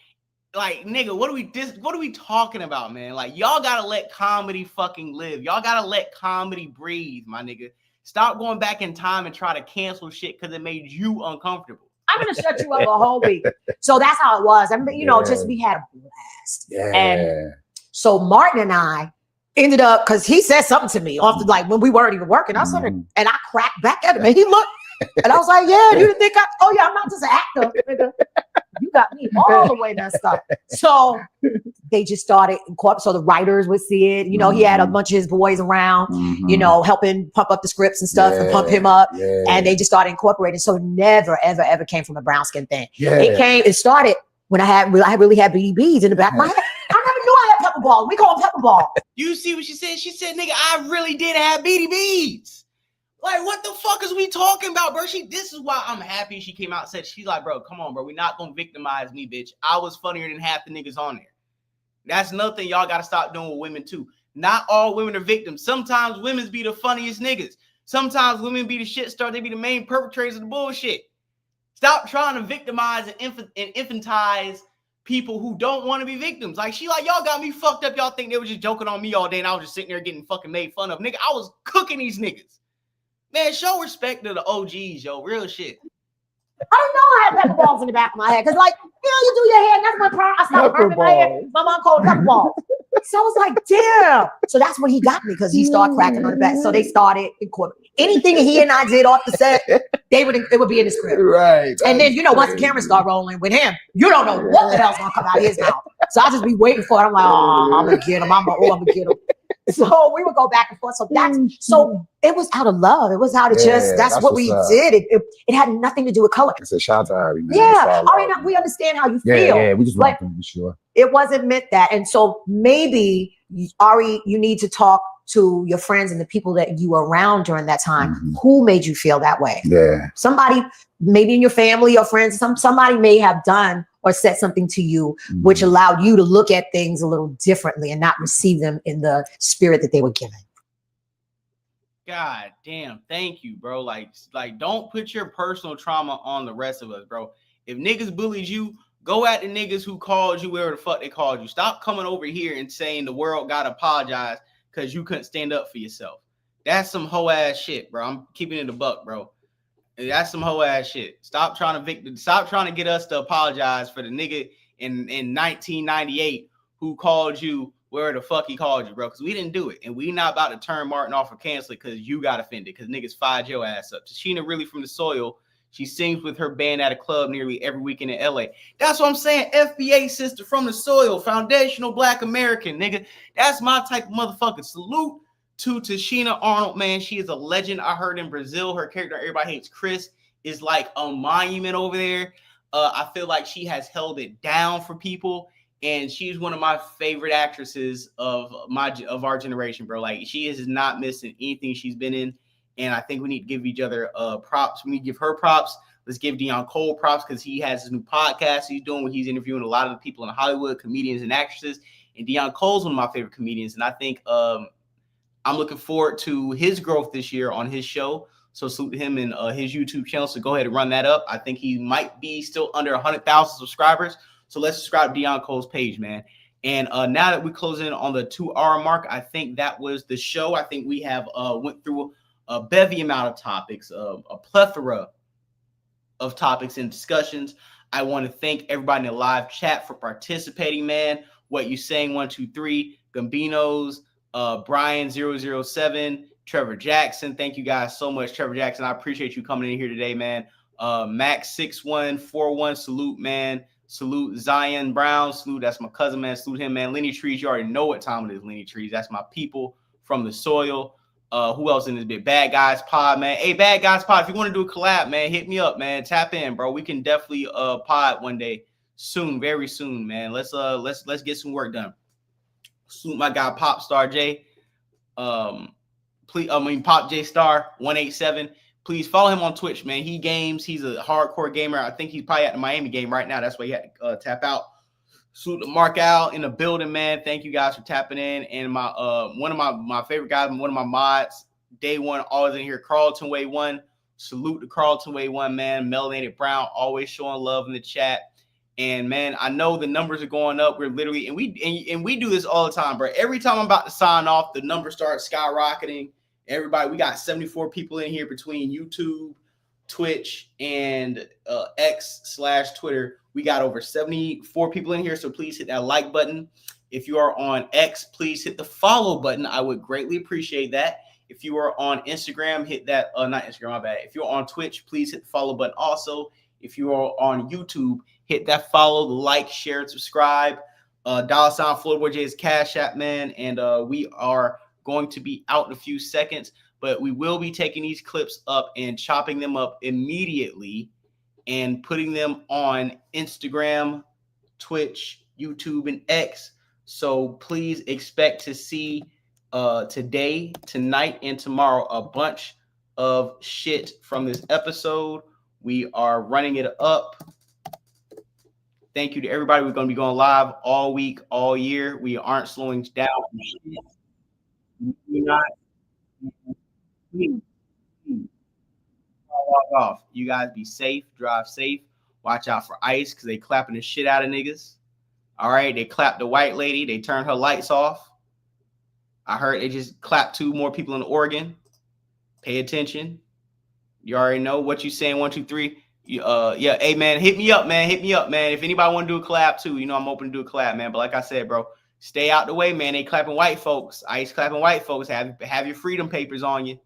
Like, nigga, what are we talking about, man? Like, y'all gotta let comedy fucking live. Y'all gotta let comedy breathe, my nigga. Stop going back in time and try to cancel shit because it made you uncomfortable. I'm gonna shut you up a whole week. So that's how it was. I mean, just we had a blast. Yeah. And so Martin and I ended up, because he said something to me off like when we weren't even working. I started and I cracked back at him and he looked and I was like, yeah, you didn't think I'm not just an actor, nigga. You got me all the way messed up. So they just started so the writers would see it. He had a bunch of his boys around, helping pump up the scripts and stuff and pump him up. Yeah. And they just started incorporating. So it never, ever, ever came from a brown skin thing. Yeah. It started when I really had BDBs in the back of my head. I never knew I had pepper ball. We call them pepper ball. You see what she said? She said, nigga, I really did have BDBs. Like, what the fuck is we talking about, bro? This is why I'm happy she came out and said, she's like, bro, come on, bro. We're not going to victimize me, bitch. I was funnier than half the niggas on there. That's nothing y'all got to stop doing with women, too. Not all women are victims. Sometimes women be the funniest niggas. Sometimes women be the shit star. They be the main perpetrators of the bullshit. Stop trying to victimize and infantize people who don't want to be victims. Like, she like, y'all got me fucked up. Y'all think they were just joking on me all day and I was just sitting there getting fucking made fun of. Nigga, I was cooking these niggas. Man, show respect to the OGs, yo. Real shit. I didn't know I had pepper balls in the back of my head. Because, you do your hair, and that's when I started burning my hair. My mom called it pepper balls. So I was like, damn. So that's when he got me, because he started cracking on the back. So they started incorporating anything he and I did off the set, it would be in the script. Right. And then, once the cameras start rolling with him, you don't know what the hell's going to come out of his mouth. So I just be waiting for it. I'm like, oh, I'm going to get him. I'm going to get him. So we would go back and forth. So it was out of love. It was out of that's what we did. It had nothing to do with color. It's a shout to Ari, man. Yeah. Ari, we understand how you feel. Yeah, we just want to be sure. It wasn't meant that. And so maybe, Ari, you need to talk to your friends and the people that you were around during that time. Who made you feel that way? Yeah. Somebody, maybe in your family or friends, somebody may have done or said something to you, which allowed you to look at things a little differently and not receive them in the spirit that they were given. God damn, thank you, bro. Like, don't put your personal trauma on the rest of us, bro. If niggas bullied you, go at the niggas who called you wherever the fuck they called you. Stop coming over here and saying the world gotta apologize because you couldn't stand up for yourself. That's some hoe ass shit, bro. I'm keeping it a buck, bro. That's some hoe ass shit. Stop trying to get us to apologize for the nigga in 1998 who called you where the fuck he called you, bro. Because we didn't do it. And we not about to turn Martin off or cancel it because you got offended. Because niggas fired your ass up. Sheena really from the soil. She sings with her band at a club nearly every weekend in LA. That's what I'm saying. FBA sister from the soil. Foundational Black American, nigga. That's my type of motherfucker. Salute to Sheena Arnold, man. She is a legend. I heard in Brazil, her character, Everybody Hates Chris, is like a monument over there. I feel like she has held it down for people. And she's one of my favorite actresses of our generation, bro. Like, she is not missing anything she's been in. And I think we need to give each other props. We need to give her props. Let's give Deon Cole props because he has his new podcast he's doing where he's interviewing a lot of the people in Hollywood, comedians and actresses. And Deon Cole's one of my favorite comedians. And I think I'm looking forward to his growth this year on his show. So salute him and his YouTube channel. So go ahead and run that up. I think he might be still under 100,000 subscribers. So let's subscribe to Deon Cole's page, man. And now that we close in on the 2-hour mark, I think that was the show. I think we have went through a bevy amount of topics, a plethora of topics and discussions. I want to thank everybody in the live chat for participating, man. What You Saying 123, Gambinos, Brian 007, Trevor Jackson. Thank you guys so much, Trevor Jackson. I appreciate you coming in here today, man. Max 6141, salute, man. Salute Zion Brown. Salute, that's my cousin, man. Salute him, man. Lenny Trees, you already know what time it is, Lenny Trees. That's my people from the soil. Who else in this bit? Bad Guys Pod, man. Hey, Bad Guys Pod, if you want to do a collab, man, hit me up, man. Tap in, bro. We can definitely pod one day soon, very soon, man. Let's get some work done. Salute my guy Pop Star J. Pop J Star 187. Please follow him on Twitch, man. He games. He's a hardcore gamer. I think he's probably at the Miami game right now. That's why he had to tap out. Salute to Mark Al in the building, man. Thank you guys for tapping in. And my one of my favorite guys, one of my mods, day one, always in here, Carlton Way 1. Salute to Carlton Way 1, man. Melanated Brown, always showing love in the chat. And man, I know the numbers are going up. We're literally, and we do this all the time, bro. Every time I'm about to sign off, the numbers start skyrocketing. Everybody, we got 74 people in here between YouTube, Twitch, and X/Twitter. We got over 74 people in here, so please hit that like button. If you are on X, please hit the follow button. I would greatly appreciate that. If you are on Instagram, hit that, not Instagram, my bad. If you're on Twitch, please hit the follow button also. If you are on YouTube, hit that follow, like, share, and subscribe. $ Floydboy J's Cash App, man. And we are going to be out in a few seconds, but we will be taking these clips up and chopping them up immediately and putting them on Instagram, Twitch, YouTube, and X. So please expect to see today, tonight, and tomorrow a bunch of shit from this episode. We are running it up. Thank you to everybody. We're going to be going live all week, all year. We aren't slowing down. We're not. Log off. You guys be safe, drive safe. Watch out for ICE because they clapping the shit out of niggas. All right, they clapped the white lady. They turned her lights off. I heard they just clapped 2 more people in Oregon. Pay attention. You already know what you saying. 1, 2, 3. Yeah, hey man, hit me up, man. Hit me up, man. If anybody want to do a collab too, you know I'm open to do a collab, man. But like I said, bro, stay out the way, man. They clapping white folks. ICE clapping white folks. Have your freedom papers on you.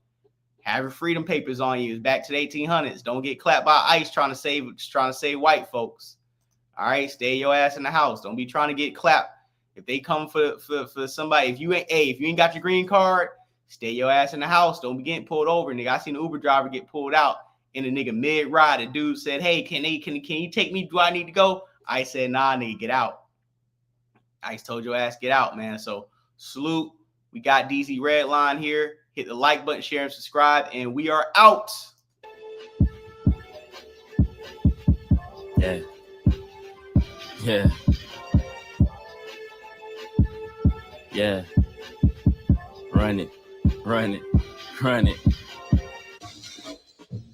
Have your freedom papers on you. It's back to the 1800s. Don't get clapped by ICE trying to save white folks. All right, stay your ass in the house. Don't be trying to get clapped. If they come for somebody, if you ain't got your green card, stay your ass in the house. Don't be getting pulled over, nigga. I seen an Uber driver get pulled out, and the nigga mid-ride, the dude said, "Hey, can you take me? Do I need to go?" I said, "Nah, nigga, get out." ICE told your ass get out, man. So salute. We got DZ Redline here. Hit the like button, share, and subscribe, and we are out. Yeah. Yeah. Yeah. Run it. Run it. Run it.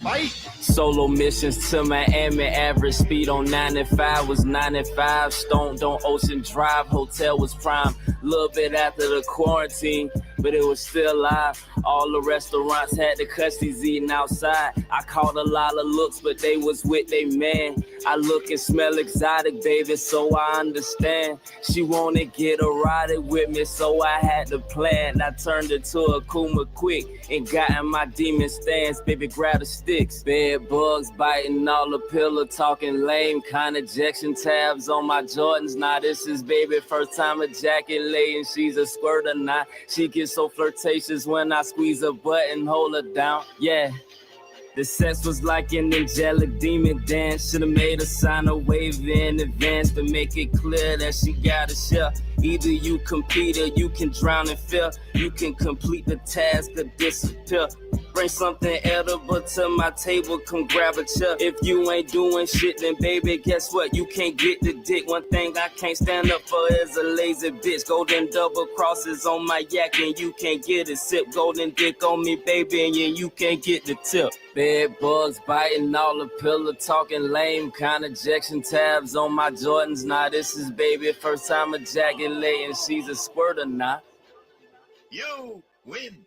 Fight. Solo missions to Miami, average speed on 95 was 95. Stoned on Ocean Drive, hotel was prime. Little bit after the quarantine, but it was still live. All the restaurants had the custies eating outside. I caught a lot of looks, but they was with they man. I look and smell exotic, baby, so I understand. She wanna get erotic with me, so I had to plan. I turned it to a Kuma quick and got in my demon stance. Baby, grab the sticks. Bed bugs biting all the pillow, talking lame. Kind ejection tabs on my Jordans. Now this is baby first time ejaculating. She's a squirter now. She gets so flirtatious when I squeeze a button, hold her down. Yeah. The sex was like an angelic demon dance. Should've made a sign of wave in advance to make it clear that she got a share. Either you compete or you can drown in fear. You can complete the task or disappear. Bring something edible to my table, come grab a chair. If you ain't doing shit, then baby, guess what? You can't get the dick. One thing I can't stand up for is a lazy bitch. Golden double crosses on my yak and you can't get a sip. Golden dick on me, baby, and you can't get the tip. Bed bugs biting all the pillow, talking lame. Kind ejection tabs on my Jordans. Nah, this is baby first time ejaculating. She's a squirter now. You win.